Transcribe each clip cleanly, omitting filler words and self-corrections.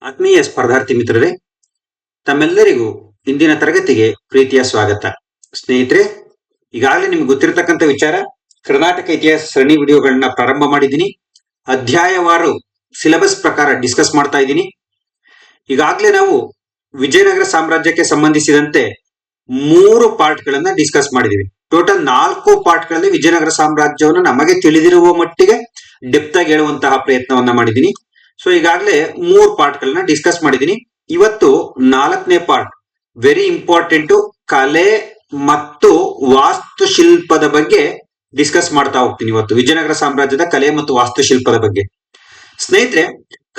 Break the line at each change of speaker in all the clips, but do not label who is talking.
ಆತ್ಮೀಯ ಸ್ಪರ್ಧಾರ್ಥಿ ಮಿತ್ರರೇ, ತಮ್ಮೆಲ್ಲರಿಗೂ ಇಂದಿನ ತರಗತಿಗೆ ಪ್ರೀತಿಯ ಸ್ವಾಗತ. ಸ್ನೇಹಿತರೆ, ಈಗಾಗಲೇ ನಿಮ್ಗೆ ಗೊತ್ತಿರತಕ್ಕಂಥ ವಿಚಾರ, ಕರ್ನಾಟಕ ಇತಿಹಾಸ ಸರಣಿ ವಿಡಿಯೋಗಳನ್ನ ಪ್ರಾರಂಭ ಮಾಡಿದ್ದೀನಿ. ಅಧ್ಯಾಯವಾರು ಸಿಲೆಬಸ್ ಪ್ರಕಾರ ಡಿಸ್ಕಸ್ ಮಾಡ್ತಾ ಇದ್ದೀನಿ. ಈಗಾಗಲೇ ನಾವು ವಿಜಯನಗರ ಸಾಮ್ರಾಜ್ಯಕ್ಕೆ ಸಂಬಂಧಿಸಿದಂತೆ 3 ಪಾರ್ಟ್ಗಳನ್ನ ಡಿಸ್ಕಸ್ ಮಾಡಿದೀವಿ. ಟೋಟಲ್ 4 ಪಾರ್ಟ್ಗಳಲ್ಲಿ ವಿಜಯನಗರ ಸಾಮ್ರಾಜ್ಯವನ್ನು ನಮಗೆ ತಿಳಿದಿರುವ ಮಟ್ಟಿಗೆ ಡೆಪ್ತ್ ಆಗಿ ಹೇಳುವಂತಹ ಪ್ರಯತ್ನವನ್ನ ಮಾಡಿದ್ದೀನಿ. ಸೊ ಈಗಾಗಲೇ 3 ಪಾರ್ಟ್ಗಳನ್ನ ಡಿಸ್ಕಸ್ ಮಾಡಿದ್ದೀನಿ. ಇವತ್ತು 4ನೇ ಪಾರ್ಟ್, ವೆರಿ ಇಂಪಾರ್ಟೆಂಟ್, ಕಲೆ ಮತ್ತು ವಾಸ್ತುಶಿಲ್ಪದ ಬಗ್ಗೆ ಡಿಸ್ಕಸ್ ಮಾಡ್ತಾ ಹೋಗ್ತೀನಿ. ಇವತ್ತು ವಿಜಯನಗರ ಸಾಮ್ರಾಜ್ಯದ ಕಲೆ ಮತ್ತು ವಾಸ್ತುಶಿಲ್ಪದ ಬಗ್ಗೆ. ಸ್ನೇಹಿತರೆ,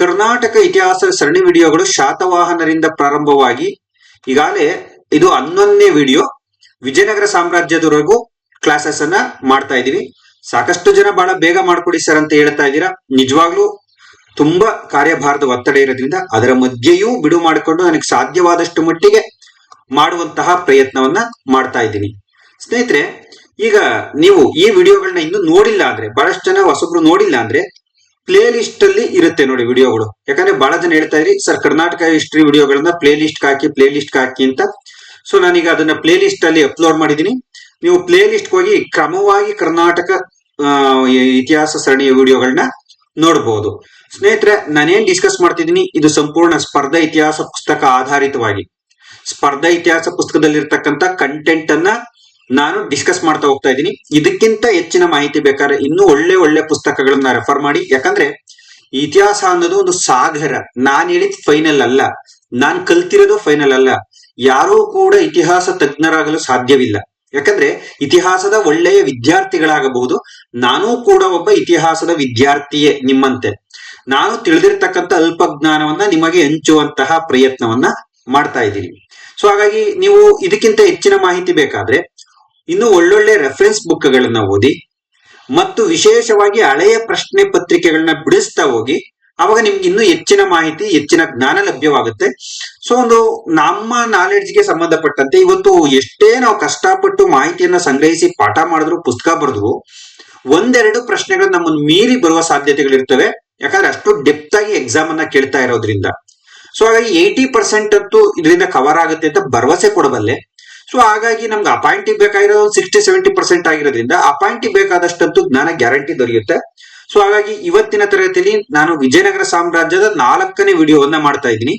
ಕರ್ನಾಟಕ ಇತಿಹಾಸ ಸರಣಿ ವಿಡಿಯೋಗಳು ಶಾತವಾಹನರಿಂದ ಪ್ರಾರಂಭವಾಗಿ ಈಗಾಗಲೇ ಇದು 11ನೇ ವಿಡಿಯೋ. ವಿಜಯನಗರ ಸಾಮ್ರಾಜ್ಯದವರೆಗೂ ಕ್ಲಾಸಸ್ ಅನ್ನ ಮಾಡ್ತಾ ಇದೀವಿ. ಸಾಕಷ್ಟು ಜನ ಬಹಳ ಬೇಗ ಮಾಡ್ಕೊಡಿ ಸರ್ ಅಂತ ಹೇಳ್ತಾ ಇದ್ದೀರಾ. ನಿಜವಾಗ್ಲೂ ತುಂಬಾ ಕಾರ್ಯಭಾರದ ಒತ್ತಡ ಇರೋದ್ರಿಂದ ಅದರ ಮಧ್ಯೆಯೂ ಬಿಡು ಮಾಡಿಕೊಂಡು ನನಗೆ ಸಾಧ್ಯವಾದಷ್ಟು ಮಟ್ಟಿಗೆ ಮಾಡುವಂತಹ ಪ್ರಯತ್ನವನ್ನ ಮಾಡ್ತಾ ಇದ್ದೀನಿ. ಸ್ನೇಹಿತರೆ, ಈಗ ನೀವು ಈ ವಿಡಿಯೋಗಳನ್ನ ಇನ್ನೂ ನೋಡಿಲ್ಲ ಅಂದ್ರೆ, ಬಹಳಷ್ಟು ಜನ ಹೊಸಬ್ರು ನೋಡಿಲ್ಲ ಅಂದ್ರೆ, ಪ್ಲೇ ಲಿಸ್ಟ್ ಅಲ್ಲಿ ಇರುತ್ತೆ ನೋಡಿ ವಿಡಿಯೋಗಳು. ಯಾಕಂದ್ರೆ ಬಹಳ ಜನ ಹೇಳ್ತಾ ಇದ್ರಿ ಸರ್ ಕರ್ನಾಟಕ ಹಿಸ್ಟ್ರಿ ವಿಡಿಯೋಗಳನ್ನ ಪ್ಲೇ ಲಿಸ್ಟ್ ಹಾಕಿ ಅಂತ. ಸೊ ನಾನೀಗ ಅದನ್ನ ಪ್ಲೇ ಲಿಸ್ಟ್ ಅಲ್ಲಿ ಅಪ್ಲೋಡ್ ಮಾಡಿದೀನಿ. ನೀವು ಪ್ಲೇ ಲಿಸ್ಟ್ ಹೋಗಿ ಕ್ರಮವಾಗಿ ಕರ್ನಾಟಕ ಇತಿಹಾಸ ಸರಣಿಯ ವಿಡಿಯೋಗಳನ್ನ ನೋಡಬಹುದು. ಸ್ನೇಹಿತರೆ, ನಾನೇನ್ ಡಿಸ್ಕಸ್ ಮಾಡ್ತಿದ್ದೀನಿ, ಇದು ಸಂಪೂರ್ಣ ಸ್ಪರ್ಧಾ ಇತಿಹಾಸ ಪುಸ್ತಕ ಆಧಾರಿತವಾಗಿ, ಸ್ಪರ್ಧಾ ಇತಿಹಾಸ ಪುಸ್ತಕದಲ್ಲಿರ್ತಕ್ಕಂಥ ಕಂಟೆಂಟ್ ಅನ್ನ ನಾನು ಡಿಸ್ಕಸ್ ಮಾಡ್ತಾ ಹೋಗ್ತಾ ಇದ್ದೀನಿ. ಇದಕ್ಕಿಂತ ಹೆಚ್ಚಿನ ಮಾಹಿತಿ ಬೇಕಾದ್ರೆ ಇನ್ನೂ ಒಳ್ಳೆ ಪುಸ್ತಕಗಳನ್ನ ರೆಫರ್ ಮಾಡಿ. ಯಾಕಂದ್ರೆ ಇತಿಹಾಸ ಅನ್ನೋದು ಒಂದು ಸಾಗರ. ನಾನ್ ಹೇಳಿದ್ ಫೈನಲ್ ಅಲ್ಲ, ನಾನ್ ಕಲ್ತಿರೋದು ಫೈನಲ್ ಅಲ್ಲ. ಯಾರೂ ಕೂಡ ಇತಿಹಾಸ ತಜ್ಞರಾಗಲು ಸಾಧ್ಯವಿಲ್ಲ. ಯಾಕಂದ್ರೆ ಇತಿಹಾಸದ ಒಳ್ಳೆಯ ವಿದ್ಯಾರ್ಥಿಗಳಾಗಬಹುದು. ನಾನೂ ಕೂಡ ಒಬ್ಬ ಇತಿಹಾಸದ ವಿದ್ಯಾರ್ಥಿಯೇ ನಿಮ್ಮಂತೆ. ನಾನು ತಿಳಿದಿರ್ತಕ್ಕಂಥ ಅಲ್ಪ ಜ್ಞಾನವನ್ನ ನಿಮಗೆ ಹಂಚುವಂತಹ ಪ್ರಯತ್ನವನ್ನ ಮಾಡ್ತಾ ಇದ್ದೀನಿ. ಸೊ ಹಾಗಾಗಿ ನೀವು ಇದಕ್ಕಿಂತ ಹೆಚ್ಚಿನ ಮಾಹಿತಿ ಬೇಕಾದ್ರೆ ಇನ್ನು ಒಳ್ಳೊಳ್ಳೆ ರೆಫರೆನ್ಸ್ ಬುಕ್ಗಳನ್ನ ಓದಿ ಮತ್ತು ವಿಶೇಷವಾಗಿ ಹಳೆಯ ಪ್ರಶ್ನೆ ಪತ್ರಿಕೆಗಳನ್ನ ಬಿಡಿಸ್ತಾ ಹೋಗಿ. ಅವಾಗ ನಿಮ್ಗೆ ಇನ್ನೂ ಹೆಚ್ಚಿನ ಮಾಹಿತಿ, ಹೆಚ್ಚಿನ ಜ್ಞಾನ ಲಭ್ಯವಾಗುತ್ತೆ. ಸೊ ಒಂದು ನಮ್ಮ ನಾಲೆಡ್ಜ್ಗೆ ಸಂಬಂಧಪಟ್ಟಂತೆ ಇವತ್ತು ಎಷ್ಟೇ ನಾವು ಕಷ್ಟಪಟ್ಟು ಮಾಹಿತಿಯನ್ನ ಸಂಗ್ರಹಿಸಿ ಪಾಠ ಮಾಡಿದ್ರು, ಪುಸ್ತಕ ಬರೆದ್ರು, 1-2 ಪ್ರಶ್ನೆಗಳು ನಮ್ಮನ್ನು ಮೀರಿ ಬರುವ ಸಾಧ್ಯತೆಗಳಿರ್ತವೆ. ಯಾಕಂದ್ರೆ ಅಷ್ಟು ಡೆಪ್ತ್ ಆಗಿ ಎಕ್ಸಾಮ್ ಅನ್ನ ಕೇಳ್ತಾ ಇರೋದ್ರಿಂದ. ಸೊ ಹಾಗಾಗಿ 80% ಅಂತೂ ಇದರಿಂದ ಕವರ್ ಆಗುತ್ತೆ ಅಂತ ಭರವಸೆ ಕೊಡಬಲ್ಲೆ. ಸೊ ಹಾಗಾಗಿ ನಮ್ಗೆ ಅಪಾಯಿಂಟಿಗೆ ಬೇಕಾಗಿರೋದು 60-70% ಆಗಿರೋದ್ರಿಂದ ಅಪಾಯಿಂಟಿಗೆ ಬೇಕಾದಷ್ಟಂತೂ ಜ್ಞಾನ ಗ್ಯಾರಂಟಿ ದೊರೆಯುತ್ತೆ. ಸೊ ಹಾಗಾಗಿ ಇವತ್ತಿನ ತರಗತಿಯಲ್ಲಿ ನಾನು ವಿಜಯನಗರ ಸಾಮ್ರಾಜ್ಯದ 4ನೇ ವಿಡಿಯೋವನ್ನ ಮಾಡ್ತಾ ಇದ್ದೀನಿ.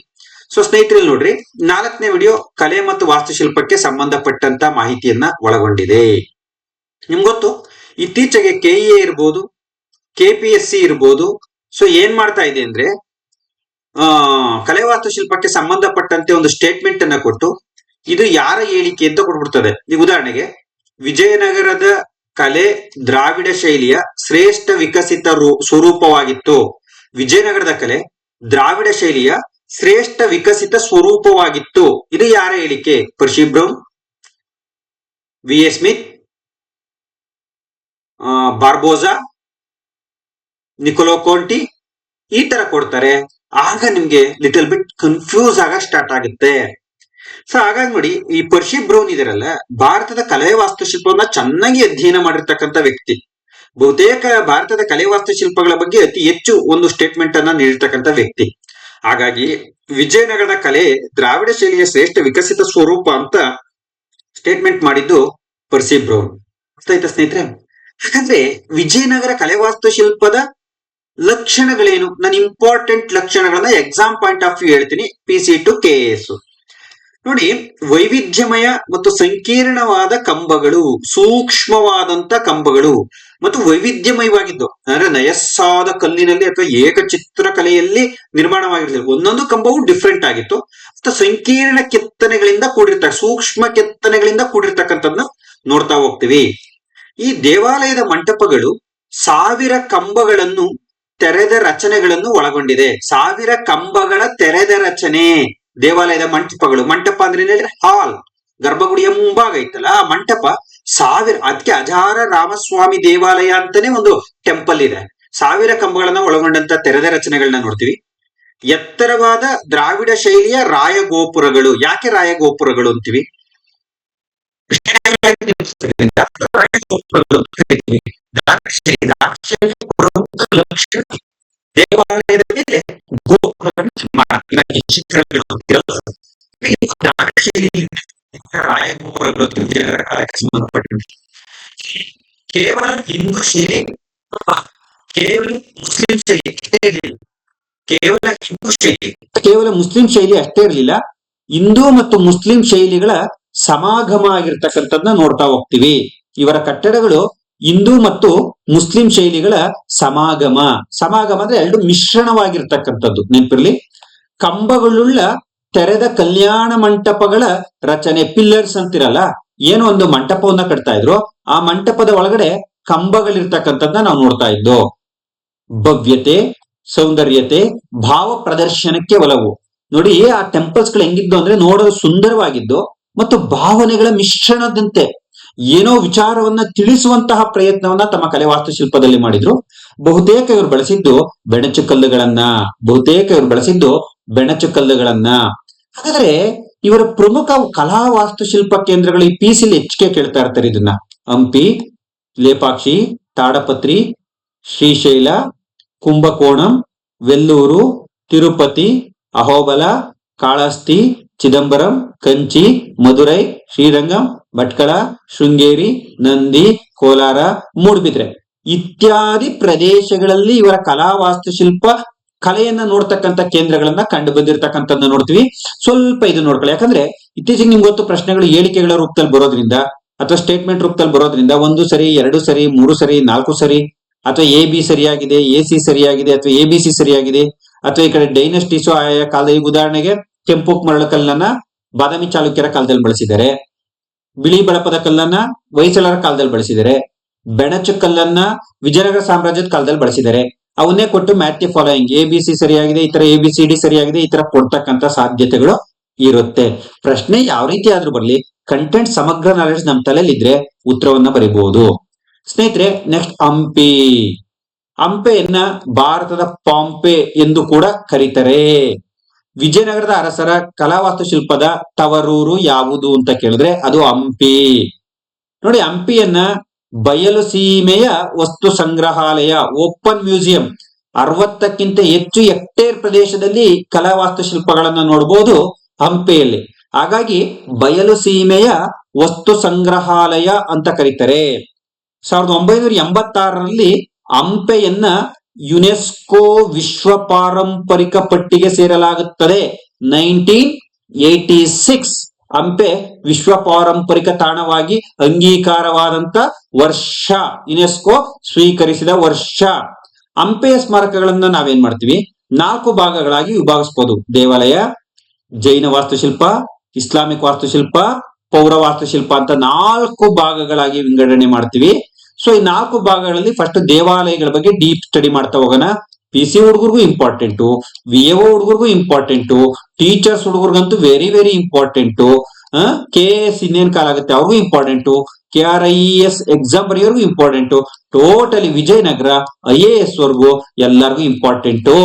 ಸೊ ಸ್ನೇಹಿತರಲ್ಲಿ ನೋಡ್ರಿ, 4ನೇ ವಿಡಿಯೋ ಕಲೆ ಮತ್ತು ವಾಸ್ತುಶಿಲ್ಪಕ್ಕೆ ಸಂಬಂಧಪಟ್ಟಂತ ಮಾಹಿತಿಯನ್ನ ಒಳಗೊಂಡಿದೆ. ನಿಮ್ಗೊತ್ತು, ಇತ್ತೀಚೆಗೆ ಕೆಇಎ ಇರ್ಬೋದು, KPSC ಇರ್ಬೋದು, ಸೊ ಏನ್ ಮಾಡ್ತಾ ಇದೆ ಅಂದ್ರೆ ಕಲೆ ವಾಸ್ತುಶಿಲ್ಪಕ್ಕೆ ಸಂಬಂಧಪಟ್ಟಂತೆ ಒಂದು ಸ್ಟೇಟ್ಮೆಂಟ್ ಅನ್ನ ಕೊಟ್ಟು ಇದು ಯಾರ ಹೇಳಿಕೆ ಅಂತ ಕೊಟ್ಬಿಡ್ತದೆ. ಈ ಉದಾಹರಣೆಗೆ, ವಿಜಯನಗರದ ಕಲೆ ದ್ರಾವಿಡ ಶೈಲಿಯ ಶ್ರೇಷ್ಠ ವಿಕಸಿತ ಸ್ವರೂಪವಾಗಿತ್ತು. ವಿಜಯನಗರದ ಕಲೆ ದ್ರಾವಿಡ ಶೈಲಿಯ ಶ್ರೇಷ್ಠ ವಿಕಸಿತ ಸ್ವರೂಪವಾಗಿತ್ತು. ಇದು ಯಾರ ಹೇಳಿಕೆ? Percy Brown, VA Smith, Barbosa, Niccolo Conti, ಈ ತರ ಕೊಡ್ತಾರೆ. ಆಗ ನಿಮ್ಗೆ ಲಿಟಲ್ ಬಿಟ್ ಕನ್ಫ್ಯೂಸ್ ಆಗ ಸ್ಟಾರ್ಟ್ ಆಗುತ್ತೆ. ಸೊ ಹಾಗಾಗಿ ನೋಡಿ, ಈ ಪರ್ಸಿ ಬ್ರೌನ್ ಇದರಲ್ಲ, ಭಾರತದ ಕಲೆ ವಾಸ್ತುಶಿಲ್ಪವನ್ನ ಚೆನ್ನಾಗಿ ಅಧ್ಯಯನ ಮಾಡಿರ್ತಕ್ಕಂಥ ವ್ಯಕ್ತಿ. ಬಹುತೇಕ ಭಾರತದ ಕಲೆ ವಾಸ್ತುಶಿಲ್ಪಗಳ ಬಗ್ಗೆ ಅತಿ ಹೆಚ್ಚು ಒಂದು ಸ್ಟೇಟ್ಮೆಂಟ್ ಅನ್ನ ನೀಡಿರ್ತಕ್ಕಂಥ ವ್ಯಕ್ತಿ. ಹಾಗಾಗಿ ವಿಜಯನಗರದ ಕಲೆ ದ್ರಾವಿಡ ಶೈಲಿಯ ಶ್ರೇಷ್ಠ ವಿಕಸಿತ ಸ್ವರೂಪ ಅಂತ ಸ್ಟೇಟ್ಮೆಂಟ್ ಮಾಡಿದ್ದು ಪರ್ಸಿ ಬ್ರೌನ್. ಆಯ್ತಾ ಸ್ನೇಹಿತರೆ? ಹಾಗಾದ್ರೆ ವಿಜಯನಗರ ಕಲೆ ವಾಸ್ತುಶಿಲ್ಪದ ಲಕ್ಷಣಗಳೇನು? ನಾನು ಇಂಪಾರ್ಟೆಂಟ್ ಲಕ್ಷಣಗಳನ್ನ ಎಕ್ಸಾಮ್ ಪಾಯಿಂಟ್ ಆಫ್ ವ್ಯೂ ಹೇಳ್ತೀನಿ, PC to KS. ನೋಡಿ, ವೈವಿಧ್ಯಮಯ ಮತ್ತು ಸಂಕೀರ್ಣವಾದ ಕಂಬಗಳು, ಸೂಕ್ಷ್ಮವಾದಂತ ಕಂಬಗಳು ಮತ್ತು ವೈವಿಧ್ಯಮಯವಾಗಿದ್ದು, ಅಂದ್ರೆ ನಯಸ್ಸಾದ ಕಲ್ಲಿನಲ್ಲಿ ಅಥವಾ ಏಕಚಿತ್ರ ಕಲೆಯಲ್ಲಿ ನಿರ್ಮಾಣವಾಗಿರ್ತದೆ. ಒಂದೊಂದು ಕಂಬವು ಡಿಫ್ರೆಂಟ್ ಆಗಿತ್ತು. ಅಥವಾ ಸಂಕೀರ್ಣ ಕೆತ್ತನೆಗಳಿಂದ ಕೂಡಿರ್ತಾರೆ, ಸೂಕ್ಷ್ಮ ಕೆತ್ತನೆಗಳಿಂದ ಕೂಡಿರ್ತಕ್ಕಂಥದ್ದನ್ನ ನೋಡ್ತಾ ಹೋಗ್ತೀವಿ. ಈ ದೇವಾಲಯದ ಮಂಟಪಗಳು 1000 ಕಂಬಗಳನ್ನು ತೆರೆದ ರಚನೆಗಳನ್ನು ಒಳಗೊಂಡಿದೆ. 1000 ಕಂಬಗಳ ತೆರೆದ ರಚನೆ ದೇವಾಲಯದ ಮಂಟಪಗಳು. ಮಂಟಪ ಅಂದ್ರೆ ಹೇಳಿದ್ರೆ ಹಾಲ್, ಗರ್ಭಗುಡಿಯ ಮುಂಭಾಗ ಐತಲ್ಲ ಆ ಮಂಟಪ 1000. ಅದಕ್ಕೆ ಅಜಾರ ರಾಮಸ್ವಾಮಿ ದೇವಾಲಯ ಅಂತಾನೆ ಒಂದು ಟೆಂಪಲ್ ಇದೆ. 1000 ಕಂಬಗಳನ್ನ ಒಳಗೊಂಡಂತ ತೆರೆದ ರಚನೆಗಳನ್ನ ನೋಡ್ತೀವಿ. ಎತ್ತರವಾದ ದ್ರಾವಿಡ ಶೈಲಿಯ ರಾಯಗೋಪುರಗಳು. ಯಾಕೆ ರಾಯಗೋಪುರಗಳು ಅಂತೀವಿ? ದೇವಾಲಯದ ಮೇಲೆ ಗೋಪುರ ನಿರ್ಮಾಣ. ಶಿಖರಗಳು ಗೊತ್ತಿರಲ್ಲ. ರಾಯಗೋಪುರಗಳು ವಿಜಯನಗರ ಕಾಲಕ್ಕೆ ಸಂಬಂಧಪಟ್ಟಂತೆ ಕೇವಲ ಹಿಂದೂ ಶೈಲಿ, ಕೇವಲ ಮುಸ್ಲಿಂ ಶೈಲಿ ಅಷ್ಟೇ ಇರಲಿಲ್ಲ. ಕೇವಲ ಮುಸ್ಲಿಂ ಶೈಲಿ ಅಷ್ಟೇ ಇರಲಿಲ್ಲ, ಹಿಂದೂ ಮತ್ತು ಮುಸ್ಲಿಂ ಶೈಲಿಗಳ ಸಮಾಗಮ ಆಗಿರ್ತಕ್ಕಂಥದ್ದನ್ನ ನೋಡ್ತಾ ಹೋಗ್ತೀವಿ. ಇವರ ಕಟ್ಟಡಗಳು ಹಿಂದೂ ಮತ್ತು ಮುಸ್ಲಿಂ ಶೈಲಿಗಳ ಸಮಾಗಮ ಅಂದ್ರೆ ಎರಡು ಮಿಶ್ರಣವಾಗಿರ್ತಕ್ಕಂಥದ್ದು. ನೆನಪಿರ್ಲಿ, ಕಂಬಗಳುಳ್ಳ ತೆರೆದ ಕಲ್ಯಾಣ ಮಂಟಪಗಳ ರಚನೆ, ಪಿಲ್ಲರ್ಸ್ ಅಂತಿರಲ್ಲ, ಏನೋ ಒಂದು ಮಂಟಪವನ್ನ ಕಟ್ತಾ ಇದ್ರು, ಆ ಮಂಟಪದ ಒಳಗಡೆ ಕಂಬಗಳಿರ್ತಕ್ಕಂಥದ್ದನ್ನ ನಾವು ನೋಡ್ತಾ ಇದ್ದೋ. ಭವ್ಯತೆ, ಸೌಂದರ್ಯತೆ, ಭಾವ ಪ್ರದರ್ಶನಕ್ಕೆ ಒಲವು. ನೋಡಿ, ಆ ಟೆಂಪಲ್ಸ್ ಗಳು ಹೆಂಗಿದ್ದು ಅಂದ್ರೆ ನೋಡಲು ಸುಂದರವಾಗಿದ್ದು ಮತ್ತು ಭಾವನೆಗಳ ಮಿಶ್ರಣದಂತೆ ಏನೋ ವಿಚಾರವನ್ನ ತಿಳಿಸುವಂತಹ ಪ್ರಯತ್ನವನ್ನ ತಮ್ಮ ಕಲೆ ವಾಸ್ತುಶಿಲ್ಪದಲ್ಲಿ ಮಾಡಿದ್ರು. ಬಹುತೇಕ ಇವರು ಬಳಸಿದ್ದು ಬೆಣಚು ಕಲ್ಲುಗಳನ್ನ. ಹಾಗಾದ್ರೆ ಇವರ ಪ್ರಮುಖ ಕಲಾ ವಾಸ್ತುಶಿಲ್ಪ ಕೇಂದ್ರಗಳು ಈ ಪಿಸಿಲಿ ಹೆಚ್ಚಿಗೆ ಕೇಳ್ತಾ ಇರ್ತಾರೆ ಇದನ್ನ. ಹಂಪಿ, ಲೇಪಾಕ್ಷಿ, ತಾಡಪತ್ರಿ, ಶ್ರೀಶೈಲ, ಕುಂಭಕೋಣಂ, ವೆಲ್ಲೂರು, ತಿರುಪತಿ, ಅಹೋಬಲ, ಕಾಳಹಸ್ತಿ, ಚಿದಂಬರಂ, ಕಂಚಿ, ಮಧುರೈ, ಶ್ರೀರಂಗಂ, ಭಟ್ಕಳ, ಶೃಂಗೇರಿ, ನಂದಿ, ಕೋಲಾರ, ಮೂಡುಬಿದ್ರೆ ಇತ್ಯಾದಿ ಪ್ರದೇಶಗಳಲ್ಲಿ ಇವರ ಕಲಾ ವಾಸ್ತುಶಿಲ್ಪ ಕಲೆಯನ್ನ ನೋಡ್ತಕ್ಕಂಥ ಕೇಂದ್ರಗಳನ್ನ ಕಂಡು ಬಂದಿರತಕ್ಕಂಥದ್ದನ್ನ ನೋಡ್ತೀವಿ. ಸ್ವಲ್ಪ ಇದು ನೋಡ್ಕೊಳ್ಳಿ, ಯಾಕಂದ್ರೆ ಇತ್ತೀಚೆಗೆ ನಿಮ್ಗೆ ಗೊತ್ತು, ಪ್ರಶ್ನೆಗಳು ಹೇಳಿಕೆಗಳ ರೂಪದಲ್ಲಿ ಬರೋದ್ರಿಂದ ಅಥವಾ ಸ್ಟೇಟ್ಮೆಂಟ್ ರೂಪದಲ್ಲಿ ಬರೋದ್ರಿಂದ 1 ಸರಿ, 2 ಸರಿ, 3 ಸರಿ, 4 ಸರಿ, ಅಥವಾ ಎ ಬಿ ಸರಿಯಾಗಿದೆ, ಎಸಿ ಸರಿಯಾಗಿದೆ, ಅಥವಾ ಎ ಬಿ ಸಿ ಸರಿಯಾಗಿದೆ, ಅಥವಾ ಈ ಕಡೆ ಡೈನಸ್ಟೀಸು ಆಯಾ ಕಾಲದ, ಈಗ ಉದಾಹರಣೆಗೆ ಕೆಂಪು ಮರಳು ಕಲ್ಲನ್ನ ಬಾದಾಮಿ ಚಾಲುಕ್ಯರ ಕಾಲದಲ್ಲಿ ಬಳಸಿದ್ದಾರೆ, ಬಿಳಿ ಬಳಪದ ಕಲ್ಲನ್ನ ಹೊಯ್ಸಳರ ಕಾಲದಲ್ಲಿ ಬಳಸಿದ್ದಾರೆ, ಬೆಣಚು ಕಲ್ಲನ್ನ ವಿಜಯನಗರ ಸಾಮ್ರಾಜ್ಯದ ಕಾಲದಲ್ಲಿ ಬಳಸಿದ್ದಾರೆ. ಅವನ್ನೇ ಕೊಟ್ಟು match the following, A B C ಸರಿಯಾಗಿದೆ, ಈ ತರ ಎ ಬಿ ಸಿ ಡಿ ಸರಿಯಾಗಿದೆ, ಈ ತರ ಕೊಡ್ತಕ್ಕಂಥ ಸಾಧ್ಯತೆಗಳು ಇರುತ್ತೆ. ಪ್ರಶ್ನೆ ಯಾವ ರೀತಿ ಆದ್ರೂ ಬರ್ಲಿ, ಕಂಟೆಂಟ್ ಸಮಗ್ರ ನಾಲೆಡ್ಜ್ ನಮ್ಮ ತಲೆಯಲ್ಲಿ ಇದ್ರೆ ಉತ್ತರವನ್ನ ಬರೀಬಹುದು. ಸ್ನೇಹಿತರೆ, ನೆಕ್ಸ್ಟ್ ಹಂಪೆಯನ್ನ ಭಾರತದ ಪಾಂಪೆ ಎಂದು ಕೂಡ ಕರೀತಾರೆ. ವಿಜಯನಗರದ ಅರಸರ ಕಲಾವಾಸ್ತುಶಿಲ್ಪದ ತವರೂರು ಯಾವುದು ಅಂತ ಕೇಳಿದ್ರೆ ಅದು ಹಂಪಿ. ನೋಡಿ, ಹಂಪಿಯನ್ನ ಬಯಲು ಸೀಮೆಯ ವಸ್ತು ಸಂಗ್ರಹಾಲಯ, ಓಪನ್ ಮ್ಯೂಸಿಯಂ, 60ಕ್ಕಿಂತ ಹೆಚ್ಚು ಹೆಕ್ಟೇರ್ ಪ್ರದೇಶದಲ್ಲಿ ಕಲಾ ವಾಸ್ತುಶಿಲ್ಪಗಳನ್ನ ನೋಡಬಹುದು ಹಂಪಿಯಲ್ಲಿ. ಹಾಗಾಗಿ ಬಯಲು ಸೀಮೆಯ ವಸ್ತು ಸಂಗ್ರಹಾಲಯ ಅಂತ ಕರೀತಾರೆ. 1986ರಲ್ಲಿ ಹಂಪೆಯನ್ನ ಯುನೆಸ್ಕೋ ವಿಶ್ವ ಪಾರಂಪರಿಕ ಪಟ್ಟಿಗೆ ಸೇರಲಾಗುತ್ತದೆ. 1986 ಹಂಪೆ ವಿಶ್ವ ಪಾರಂಪರಿಕ ತಾಣವಾಗಿ ಅಂಗೀಕಾರವಾದಂತ ವರ್ಷ, ಯುನೆಸ್ಕೋ ಸ್ವೀಕರಿಸಿದ ವರ್ಷ. ಹಂಪೆಯ ಸ್ಮಾರಕಗಳನ್ನ ನಾವೇನ್ ಮಾಡ್ತೀವಿ, 4 ಭಾಗಗಳಾಗಿ ವಿಭಾಗಿಸಬಹುದು. ದೇವಾಲಯ, ಜೈನ ವಾಸ್ತುಶಿಲ್ಪ, ಇಸ್ಲಾಮಿಕ್ ವಾಸ್ತುಶಿಲ್ಪ, ಪೌರ ವಾಸ್ತುಶಿಲ್ಪ ಅಂತ 4 ಭಾಗಗಳಾಗಿ ವಿಂಗಡಣೆ ಮಾಡ್ತೀವಿ. ಸೊ ಈ 4 ಭಾಗಗಳಲ್ಲಿ ಫಸ್ಟ್ ದೇವಾಲಯಗಳ ಬಗ್ಗೆ ಡೀಪ್ ಸ್ಟಡಿ ಮಾಡ್ತಾ ಹೋಗೋಣ. PC ಹುಡುಗರಿಗೂ ಇಂಪಾರ್ಟೆಂಟು, VAO ಹುಡುಗರಿಗೂ ಇಂಪಾರ್ಟೆಂಟು, ಟೀಚರ್ಸ್ ಹುಡುಗರಿಗಂತೂ ವೆರಿ ವೆರಿ ಇಂಪಾರ್ಟೆಂಟು, KS ಇನ್ನೇನ್ ಕಾಲ ಆಗುತ್ತೆ ಅವ್ರಿಗೂ ಇಂಪಾರ್ಟೆಂಟು, KRIS ಎಕ್ಸಾಮ್ ಬರೆಯೋರ್ಗು ಇಂಪಾರ್ಟೆಂಟು, ಟೋಟಲಿ ವಿಜಯನಗರ IAS ವರ್ಗು ಎಲ್ಲರಿಗೂ ಇಂಪಾರ್ಟೆಂಟು.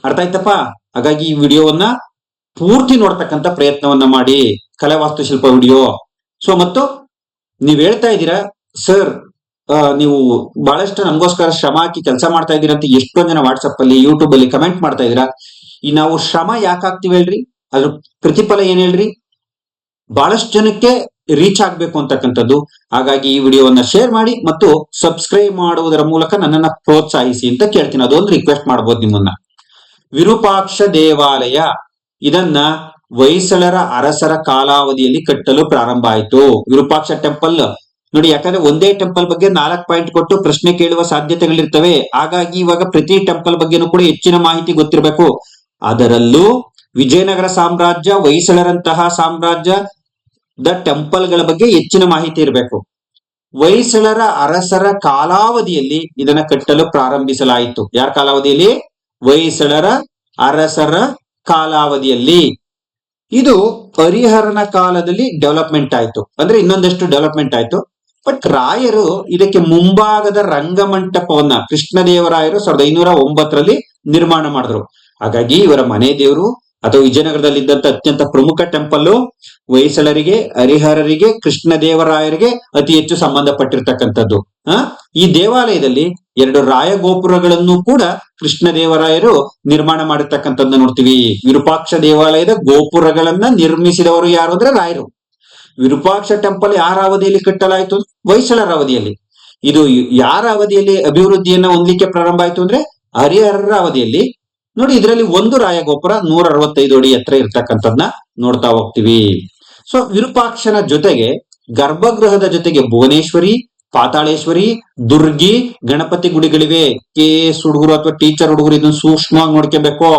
ಅರ್ಥ ಆಯ್ತಪ್ಪ? ಹಾಗಾಗಿ ಈ ವಿಡಿಯೋವನ್ನ ಪೂರ್ತಿ ನೋಡ್ತಕ್ಕಂಥ ಪ್ರಯತ್ನವನ್ನ ಮಾಡಿ, ಕಲಾ ವಾಸ್ತುಶಿಲ್ಪ ವಿಡಿಯೋ. ಸೊ ಮತ್ತು ನೀವ್ ಹೇಳ್ತಾ ಇದ್ದೀರಾ, ಸರ್ ನೀವು ಬಹಳಷ್ಟು ನಮಗೋಸ್ಕರ ಶ್ರಮ ಹಾಕಿ ಕೆಲಸ ಮಾಡ್ತಾ ಇದ್ದೀರಾ ಅಂತ ಎಷ್ಟೊಂದ್ ಜನ ವಾಟ್ಸಪ್ ಅಲ್ಲಿ, ಯೂಟ್ಯೂಬ್ ಅಲ್ಲಿ ಕಮೆಂಟ್ ಮಾಡ್ತಾ ಇದ್ದೀರಾ. ಈ ನಾವು ಶ್ರಮ ಯಾಕೆ ಹಾಕ್ತಿವಿ ಹೇಳ್ರಿ? ಅದ್ರ ಪ್ರತಿಫಲ ಏನ್ ಹೇಳ್ರಿ? ಬಹಳಷ್ಟು ಜನಕ್ಕೆ ರೀಚ್ ಆಗ್ಬೇಕು ಅಂತಕ್ಕಂಥದ್ದು. ಹಾಗಾಗಿ ಈ ವಿಡಿಯೋವನ್ನ ಶೇರ್ ಮಾಡಿ ಮತ್ತು ಸಬ್ಸ್ಕ್ರೈಬ್ ಮಾಡುವುದರ ಮೂಲಕ ನನ್ನನ್ನ ಪ್ರೋತ್ಸಾಹಿಸಿ ಅಂತ ಕೇಳ್ತೀನಿ. ಅದೊಂದು ರಿಕ್ವೆಸ್ಟ್ ಮಾಡ್ಬೋದು ನಿಮ್ಮನ್ನ. ವಿರೂಪಾಕ್ಷ ದೇವಾಲಯ, ಇದನ್ನ ಹೊಯ್ಸಳರ ಅರಸರ ಕಾಲಾವಧಿಯಲ್ಲಿ ಕಟ್ಟಲು ಪ್ರಾರಂಭ ಆಯಿತು. ವಿರೂಪಾಕ್ಷ ಟೆಂಪಲ್ ನೋಡಿ, ಯಾಕಂದ್ರೆ ಒಂದೇ ಟೆಂಪಲ್ ಬಗ್ಗೆ 4 ಪಾಯಿಂಟ್ ಕೊಟ್ಟು ಪ್ರಶ್ನೆ ಕೇಳುವ ಸಾಧ್ಯತೆಗಳಿರ್ತವೆ. ಹಾಗಾಗಿ ಇವಾಗ ಪ್ರತಿ ಟೆಂಪಲ್ ಬಗ್ಗೆನೂ ಕೂಡ ಹೆಚ್ಚಿನ ಮಾಹಿತಿ ಗೊತ್ತಿರಬೇಕು. ಅದರಲ್ಲೂ ವಿಜಯನಗರ ಸಾಮ್ರಾಜ್ಯ, ಹೊಯ್ಸಳರಂತಹ ಸಾಮ್ರಾಜ್ಯದ ಟೆಂಪಲ್ಗಳ ಬಗ್ಗೆ ಹೆಚ್ಚಿನ ಮಾಹಿತಿ ಇರಬೇಕು. ಹೊಯ್ಸಳರ ಅರಸರ ಕಾಲಾವಧಿಯಲ್ಲಿ ಇದನ್ನ ಕಟ್ಟಲು ಪ್ರಾರಂಭಿಸಲಾಯಿತು. ಯಾರ ಕಾಲಾವಧಿಯಲ್ಲಿ? ಹೊಯ್ಸಳರ ಅರಸರ ಕಾಲಾವಧಿಯಲ್ಲಿ. ಇದು ಹರಿಹರನ ಕಾಲದಲ್ಲಿ ಡೆವಲಪ್ಮೆಂಟ್ ಆಯ್ತು, ಅಂದ್ರೆ ಇನ್ನೊಂದಷ್ಟು ಡೆವಲಪ್ಮೆಂಟ್ ಆಯ್ತು. ಬಟ್ ರಾಯರು ಇದಕ್ಕೆ ಮುಂಭಾಗದ ರಂಗಮಂಟಪವನ್ನ ಕೃಷ್ಣದೇವರಾಯರು 1509ರಲ್ಲಿ ನಿರ್ಮಾಣ ಮಾಡಿದ್ರು. ಹಾಗಾಗಿ ಇವರ ಮನೆ ದೇವರು ಅಥವಾ ವಿಜಯನಗರದಲ್ಲಿ ಇದ್ದಂತ ಅತ್ಯಂತ ಪ್ರಮುಖ ಟೆಂಪಲ್ ಹೊಯ್ಸಳರಿಗೆ, ಹರಿಹರರಿಗೆ, ಕೃಷ್ಣದೇವರಾಯರಿಗೆ ಅತಿ ಹೆಚ್ಚು ಸಂಬಂಧಪಟ್ಟಿರ್ತಕ್ಕಂಥದ್ದು. ಈ ದೇವಾಲಯದಲ್ಲಿ 2 ರಾಯಗೋಪುರಗಳನ್ನು ಕೂಡ ಕೃಷ್ಣದೇವರಾಯರು ನಿರ್ಮಾಣ ಮಾಡಿರ್ತಕ್ಕಂಥದ್ದನ್ನ ನೋಡ್ತೀವಿ. ವಿರೂಪಾಕ್ಷ ದೇವಾಲಯದ ಗೋಪುರಗಳನ್ನ ನಿರ್ಮಿಸಿದವರು ಯಾರು ಅಂದ್ರೆ ರಾಯರು. ವಿರೂಪಾಕ್ಷ ಟೆಂಪಲ್ ಯಾರ ಅವಧಿಯಲ್ಲಿ ಕಟ್ಟಲಾಯಿತು? ಹೊಯ್ಸಳರ ಅವಧಿಯಲ್ಲಿ. ಇದು ಯಾರ ಅವಧಿಯಲ್ಲಿ ಅಭಿವೃದ್ಧಿಯನ್ನ ಹೊಂದಲಿಕ್ಕೆ ಪ್ರಾರಂಭ ಆಯ್ತು ಅಂದ್ರೆ ಹರಿಹರರ ಅವಧಿಯಲ್ಲಿ. ನೋಡಿ, ಇದರಲ್ಲಿ ಒಂದು ರಾಯಗೋಪುರ 165 ಅಡಿ ಎತ್ತರ ಇರ್ತಕ್ಕಂಥದ್ನ ನೋಡ್ತಾ ಹೋಗ್ತೀವಿ. ಸೊ ವಿರೂಪಾಕ್ಷನ ಜೊತೆಗೆ ಗರ್ಭಗೃಹದ ಜೊತೆಗೆ ಭುವನೇಶ್ವರಿ, ಪಾತಾಳೇಶ್ವರಿ, ದುರ್ಗಿ, ಗಣಪತಿ ಗುಡಿಗಳಿವೆ. KS ಹುಡುಗರು ಅಥವಾ ಟೀಚರ್ ಹುಡುಗರು ಇದನ್ನು ಸೂಕ್ಷ್ಮವಾಗಿ ನೋಡ್ಕೋಬೇಕು.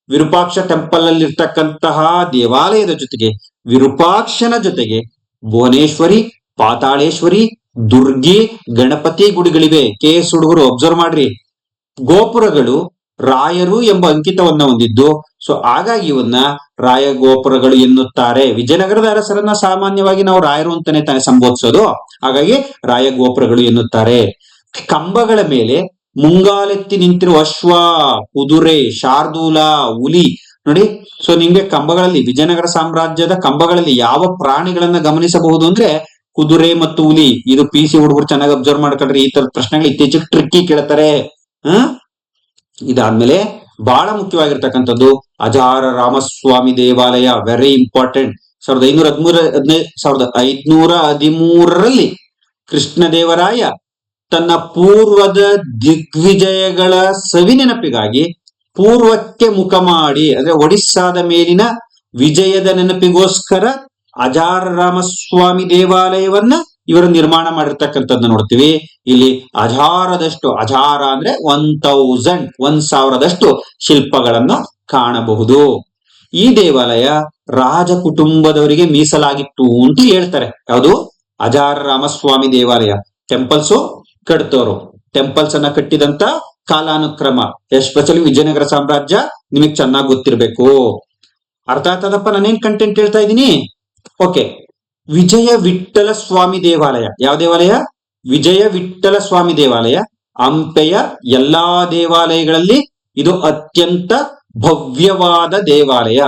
ವಿರೂಪಾಕ್ಷ ಟೆಂಪಲ್ ಅಲ್ಲಿ ಇರ್ತಕ್ಕಂತಹ ದೇವಾಲಯದ ಜೊತೆಗೆ ವಿರೂಪಾಕ್ಷನ ಜೊತೆಗೆ ಭುವನೇಶ್ವರಿ, ಪಾತಾಳೇಶ್ವರಿ, ದುರ್ಗಿ, ಗಣಪತಿ ಗುಡಿಗಳಿವೆ. KS ಹುಡುಗರು ಅಬ್ಸರ್ವ್ ಮಾಡ್ರಿ. ಗೋಪುರಗಳು ರಾಯರು ಎಂಬ ಅಂಕಿತವನ್ನ ಹೊಂದಿದ್ದು, ಸೊ ಹಾಗಾಗಿ ಇವನ್ನ ರಾಯ ಗೋಪುರಗಳು ಎನ್ನುತ್ತಾರೆ. ವಿಜಯನಗರದ ಅರಸರನ್ನ ಸಾಮಾನ್ಯವಾಗಿ ನಾವು ರಾಯರು ಅಂತಾನೆ ಸಂಬೋಧಿಸೋದು, ಹಾಗಾಗಿ ರಾಯ ಗೋಪುರಗಳು ಎನ್ನುತ್ತಾರೆ. ಕಂಬಗಳ ಮೇಲೆ ಮುಂಗಾಲೆತ್ತಿ ನಿಂತಿರುವ ಅಶ್ವ, ಕುದುರೆ, ಶಾರ್ದೂಲ, ಹುಲಿ ನೋಡಿ. ಸೊ ನಿಮ್ಗೆ ಕಂಬಗಳಲ್ಲಿ, ವಿಜಯನಗರ ಸಾಮ್ರಾಜ್ಯದ ಕಂಬಗಳಲ್ಲಿ ಯಾವ ಪ್ರಾಣಿಗಳನ್ನ ಗಮನಿಸಬಹುದು ಅಂದ್ರೆ ಕುದುರೆ ಮತ್ತು ಹುಲಿ. ಇದು PC ಹುಡುಗರು ಚೆನ್ನಾಗಿ ಅಬ್ಸರ್ವ್ ಮಾಡ್ಕೊಂಡ್ರಿ. ಈ ತರದ ಪ್ರಶ್ನೆಗಳು ಇತ್ತೀಚೆಗೆ ಟ್ರಿಕ್ಕಿ ಕೇಳ್ತಾರೆ. ಇದಾದ್ಮೇಲೆ ಬಹಳ ಮುಖ್ಯವಾಗಿರ್ತಕ್ಕಂಥದ್ದು ಅಜಾರ ರಾಮಸ್ವಾಮಿ ದೇವಾಲಯ, ವೆರಿ ಇಂಪಾರ್ಟೆಂಟ್. 1513ರಲ್ಲಿ ಕೃಷ್ಣದೇವರಾಯ ತನ್ನ ಪೂರ್ವದ ದಿಗ್ವಿಜಯಗಳ ಸವಿ ನೆನಪಿಗಾಗಿ ಪೂರ್ವಕ್ಕೆ ಮುಖ ಮಾಡಿ, ಅಂದ್ರೆ ಒಡಿಸ್ಸಾದ ಮೇಲಿನ ವಿಜಯದ ನೆನಪಿಗೋಸ್ಕರ ಅಜಾರ ರಾಮಸ್ವಾಮಿ ದೇವಾಲಯವನ್ನ ಇವರು ನಿರ್ಮಾಣ ಮಾಡಿರ್ತಕ್ಕಂಥದ್ದನ್ನ ನೋಡ್ತೀವಿ. ಇಲ್ಲಿ ಅಜಾರದಷ್ಟು, ಅಜಾರ ಅಂದ್ರೆ 1000 ಶಿಲ್ಪಗಳನ್ನ ಕಾಣಬಹುದು. ಈ ದೇವಾಲಯ ರಾಜ ಕುಟುಂಬದವರಿಗೆ ಮೀಸಲಾಗಿತ್ತು ಅಂತ ಹೇಳ್ತಾರೆ. ಯಾವುದು? ಅಜಾರ ರಾಮಸ್ವಾಮಿ ದೇವಾಲಯ. ಟೆಂಪಲ್ಸ್ ಕಟ್ತೋರು, ಟೆಂಪಲ್ಸ್ ಅನ್ನ ಕಟ್ಟಿದಂತ ಕಾಲಾನುಕ್ರಮ, ಎಸ್ಪೆಷಲಿ ವಿಜಯನಗರ ಸಾಮ್ರಾಜ್ಯ ನಿಮಗ್ ಚೆನ್ನಾಗಿ ಗೊತ್ತಿರ್ಬೇಕು. ಅರ್ಥ ಆಯ್ತದಪ್ಪ ನಾನೇನ್ ಕಂಟೆಂಟ್ ಹೇಳ್ತಾ ಇದ್ದೀನಿ? ಓಕೆ. ವಿಜಯ ವಿಠ್ಠಲ ಸ್ವಾಮಿ ದೇವಾಲಯ. ಯಾವ ದೇವಾಲಯ? ವಿಜಯ ವಿಠ್ಠಲ ಸ್ವಾಮಿ ದೇವಾಲಯ. ಹಂಪೆಯ ಎಲ್ಲಾ ದೇವಾಲಯಗಳಲ್ಲಿ ಇದು ಅತ್ಯಂತ ಭವ್ಯವಾದ ದೇವಾಲಯ.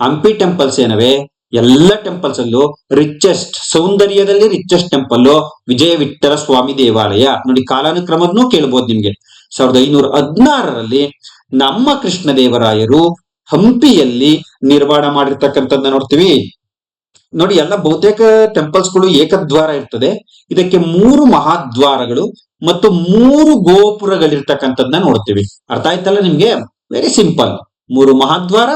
ಹಂಪಿ ಟೆಂಪಲ್ಸ್ ಏನವೆ, ಎಲ್ಲ ಟೆಂಪಲ್ಸ್ ಅಲ್ಲೂ ರಿಚೆಸ್ಟ್, ಸೌಂದರ್ಯದಲ್ಲಿ ರಿಚೆಸ್ಟ್ ಟೆಂಪಲ್ ವಿಜಯ ವಿಠ್ಠಲ ಸ್ವಾಮಿ ದೇವಾಲಯ. ನೋಡಿ, ಕಾಲಾನುಕ್ರಮದನ್ನೂ ಕೇಳ್ಬೋದು ನಿಮ್ಗೆ. 1516ರಲ್ಲಿ ನಮ್ಮ ಕೃಷ್ಣದೇವರಾಯರು ಹಂಪಿಯಲ್ಲಿ ನಿರ್ಮಾಣ ಮಾಡಿರ್ತಕ್ಕಂಥದ್ದನ್ನ ನೋಡ್ತೀವಿ. ನೋಡಿ, ಎಲ್ಲ ಬಹುತೇಕ ಟೆಂಪಲ್ಸ್ ಗಳು ಏಕದ್ವಾರ ಇರ್ತದೆ. ಇದಕ್ಕೆ 3 ಮಹಾದ್ವಾರಗಳು ಮತ್ತು 3 ಗೋಪುರಗಳಿರ್ತಕ್ಕಂಥದ್ದನ್ನ ನೋಡ್ತೀವಿ. ಅರ್ಥ ಆಯ್ತಲ್ಲ ನಿಮ್ಗೆ? Very simple. 3 ಮಹಾದ್ವಾರ,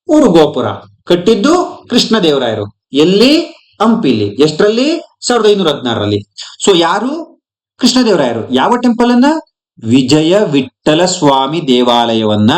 3 ಗೋಪುರ. ಕಟ್ಟಿದ್ದು ಕೃಷ್ಣದೇವರಾಯರು. ಎಲ್ಲಿ? ಹಂಪಿಲಿ. ಎಷ್ಟರಲ್ಲಿ? 1516ರಲ್ಲಿ. ಸೊ ಯಾರು? ಕೃಷ್ಣದೇವರಾಯರು. ಯಾವ ಟೆಂಪಲ್ ಅನ್ನ? ವಿಜಯ ವಿಠ್ಠಲ ಸ್ವಾಮಿ ದೇವಾಲಯವನ್ನ.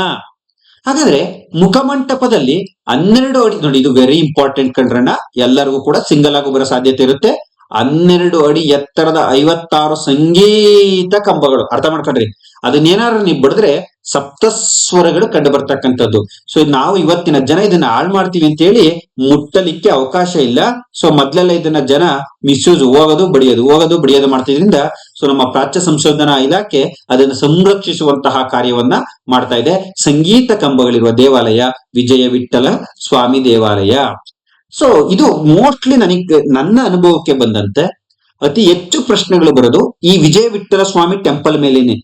ಹಾಗಾದ್ರೆ ಮುಖಮಂಟಪದಲ್ಲಿ 12 ಅಡಿ, ನೋಡಿ ಇದು ವೆರಿ ಇಂಪಾರ್ಟೆಂಟ್ ಕಣ್ರಣ್ಣ, ಎಲ್ಲರಿಗೂ ಕೂಡ ಸಿಂಗಲ್ ಆಗಿ ಬರೋ ಸಾಧ್ಯತೆ ಇರುತ್ತೆ. 12 ಅಡಿ ಎತ್ತರದ 56 ಸಂಗೀತ ಕಂಬಗಳು. ಅರ್ಥ ಮಾಡ್ಕೊಂಡ್ರಿ? ಅದನ್ನೇನಾದ್ರು ನೀವು ಬಡಿದ್ರೆ ಸಪ್ತಸ್ವರಗಳು ಕಂಡು ಬರ್ತಕ್ಕಂಥದ್ದು. ಸೊ ನಾವು ಇವತ್ತಿನ ಜನ ಇದನ್ನ ಹಾಳು ಮಾಡ್ತೀವಿ ಅಂತ ಹೇಳಿ ಮುಟ್ಟಲಿಕ್ಕೆ ಅವಕಾಶ ಇಲ್ಲ. ಸೊ ಮೊದ್ಲೆಲ್ಲ ಇದನ್ನ ಜನ ಮಿಸ್ಯೂಸ್, ಹೋಗೋದು ಬಡಿಯೋದು ಮಾಡ್ತಿದ್ರಿಂದ ಸೊ ನಮ್ಮ ಪ್ರಾಚ್ಯ ಸಂಶೋಧನಾ ಇಲಾಖೆ ಅದನ್ನು ಸಂರಕ್ಷಿಸುವಂತಹ ಕಾರ್ಯವನ್ನ ಮಾಡ್ತಾ ಇದೆ. ಸಂಗೀತ ಕಂಬಗಳಿರುವ ದೇವಾಲಯ ವಿಜಯ ವಿಠ್ಠಲ ಸ್ವಾಮಿ ದೇವಾಲಯ. ಸೊ ಇದು ಮೋಸ್ಟ್ಲಿ ನನ್ನ ಅನುಭವಕ್ಕೆ ಬಂದಂತೆ ಅತಿ ಹೆಚ್ಚು ಪ್ರಶ್ನೆಗಳು ಬರೋದು ಈ ವಿಜಯ ವಿಠ್ಠಲ ಸ್ವಾಮಿ ಟೆಂಪಲ್ ಮೇಲೇನೆ.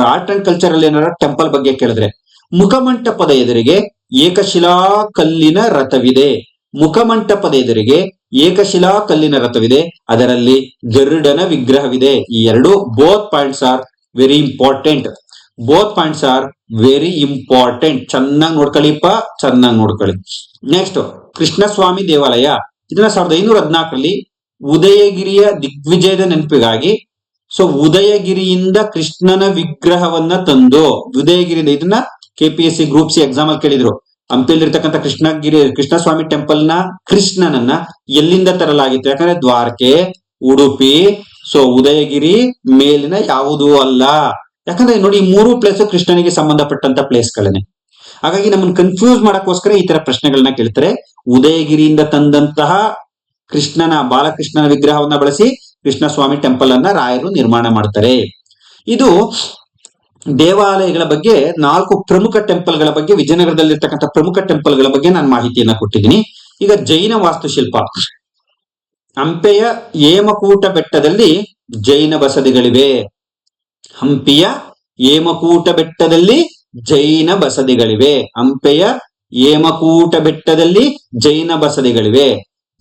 ಆರ್ಟ್ ಅಂಡ್ ಕಲ್ಚರ್ ಅಲ್ಲಿ ಏನಾರ ಟೆಂಪಲ್ ಬಗ್ಗೆ ಕೇಳಿದ್ರೆ, ಮುಖಮಂಟಪದ ಎದುರಿಗೆ ಏಕಶಿಲಾ ಕಲ್ಲಿನ ರಥವಿದೆ. ಮುಖಮಂಟಪದ ಎದುರಿಗೆ ಏಕಶಿಲಾ ಕಲ್ಲಿನ ರಥವಿದೆ, ಅದರಲ್ಲಿ ಗರುಡನ ವಿಗ್ರಹವಿದೆ. ಈ 2 both points are very important. ಚೆನ್ನಾಗಿ ನೋಡ್ಕೊಳ್ಳಿಪ್ಪ, ಚೆನ್ನಾಗಿ ನೋಡ್ಕೊಳ್ಳಿ. ನೆಕ್ಸ್ಟ್ ಕೃಷ್ಣಸ್ವಾಮಿ ದೇವಾಲಯ. ಇದನ್ನ 1514ರಲ್ಲಿ ಉದಯಗಿರಿಯ ದಿಗ್ವಿಜಯದ ನೆನಪಿಗಾಗಿ ಸೊ ಉದಯಗಿರಿಯಿಂದ ಕೃಷ್ಣನ ವಿಗ್ರಹವನ್ನ ತಂದು, ಉದಯಗಿರಿಯಿಂದ ಇದನ್ನ KPSC ಗ್ರೂಪ್ ಸಿ ಎಕ್ಸಾಮ್ ಅಲ್ಲಿ ಕೇಳಿದ್ರು. ಹಂಪಿಯಲ್ಲಿರ್ತಕ್ಕಂಥ ಕೃಷ್ಣಸ್ವಾಮಿ ಟೆಂಪಲ್ ನ ಕೃಷ್ಣನನ್ನ ಎಲ್ಲಿಂದ ತರಲಾಗಿತ್ತು? ಯಾಕಂದ್ರೆ ದ್ವಾರಕೆ, ಉಡುಪಿ, ಸೊ ಉದಯಗಿರಿ ಮೇಲಿನ ಯಾವುದೂ ಅಲ್ಲ. ಯಾಕಂದ್ರೆ ನೋಡಿ, ಈ 3 ಪ್ಲೇಸ್ ಕೃಷ್ಣನಿಗೆ ಸಂಬಂಧಪಟ್ಟಂತ ಪ್ಲೇಸ್ಗಳೇನೆ. ಹಾಗಾಗಿ ನಮ್ಮನ್ನು ಕನ್ಫ್ಯೂಸ್ ಮಾಡಕ್ಕೋಸ್ಕರ ಈ ತರ ಪ್ರಶ್ನೆಗಳನ್ನ ಕೇಳ್ತಾರೆ. ಉದಯಗಿರಿಯಿಂದ ತಂದಂತಹ ಬಾಲಕೃಷ್ಣನ ವಿಗ್ರಹವನ್ನ ಬಳಸಿ ಕೃಷ್ಣಸ್ವಾಮಿ ಟೆಂಪಲ್ ಅನ್ನ ರಾಯರು ನಿರ್ಮಾಣ ಮಾಡ್ತಾರೆ. ಇದು ದೇವಾಲಯಗಳ ಬಗ್ಗೆ 4 ಪ್ರಮುಖ ಟೆಂಪಲ್ಗಳ ಬಗ್ಗೆ, ವಿಜಯನಗರದಲ್ಲಿರ್ತಕ್ಕಂಥ ಪ್ರಮುಖ ಟೆಂಪಲ್ಗಳ ಬಗ್ಗೆ ನಾನು ಮಾಹಿತಿಯನ್ನ ಕೊಟ್ಟಿದ್ದೀನಿ. ಈಗ ಜೈನ ವಾಸ್ತುಶಿಲ್ಪ. ಹಂಪೆಯ ಹೇಮಕೂಟ ಬೆಟ್ಟದಲ್ಲಿ ಜೈನ ಬಸದಿಗಳಿವೆ. ಹಂಪಿಯ ಹೇಮಕೂಟ ಬೆಟ್ಟದಲ್ಲಿ ಜೈನ ಬಸದಿಗಳಿವೆ. ಹಂಪೆಯ ಹೇಮಕೂಟ ಬೆಟ್ಟದಲ್ಲಿ ಜೈನ ಬಸದಿಗಳಿವೆ.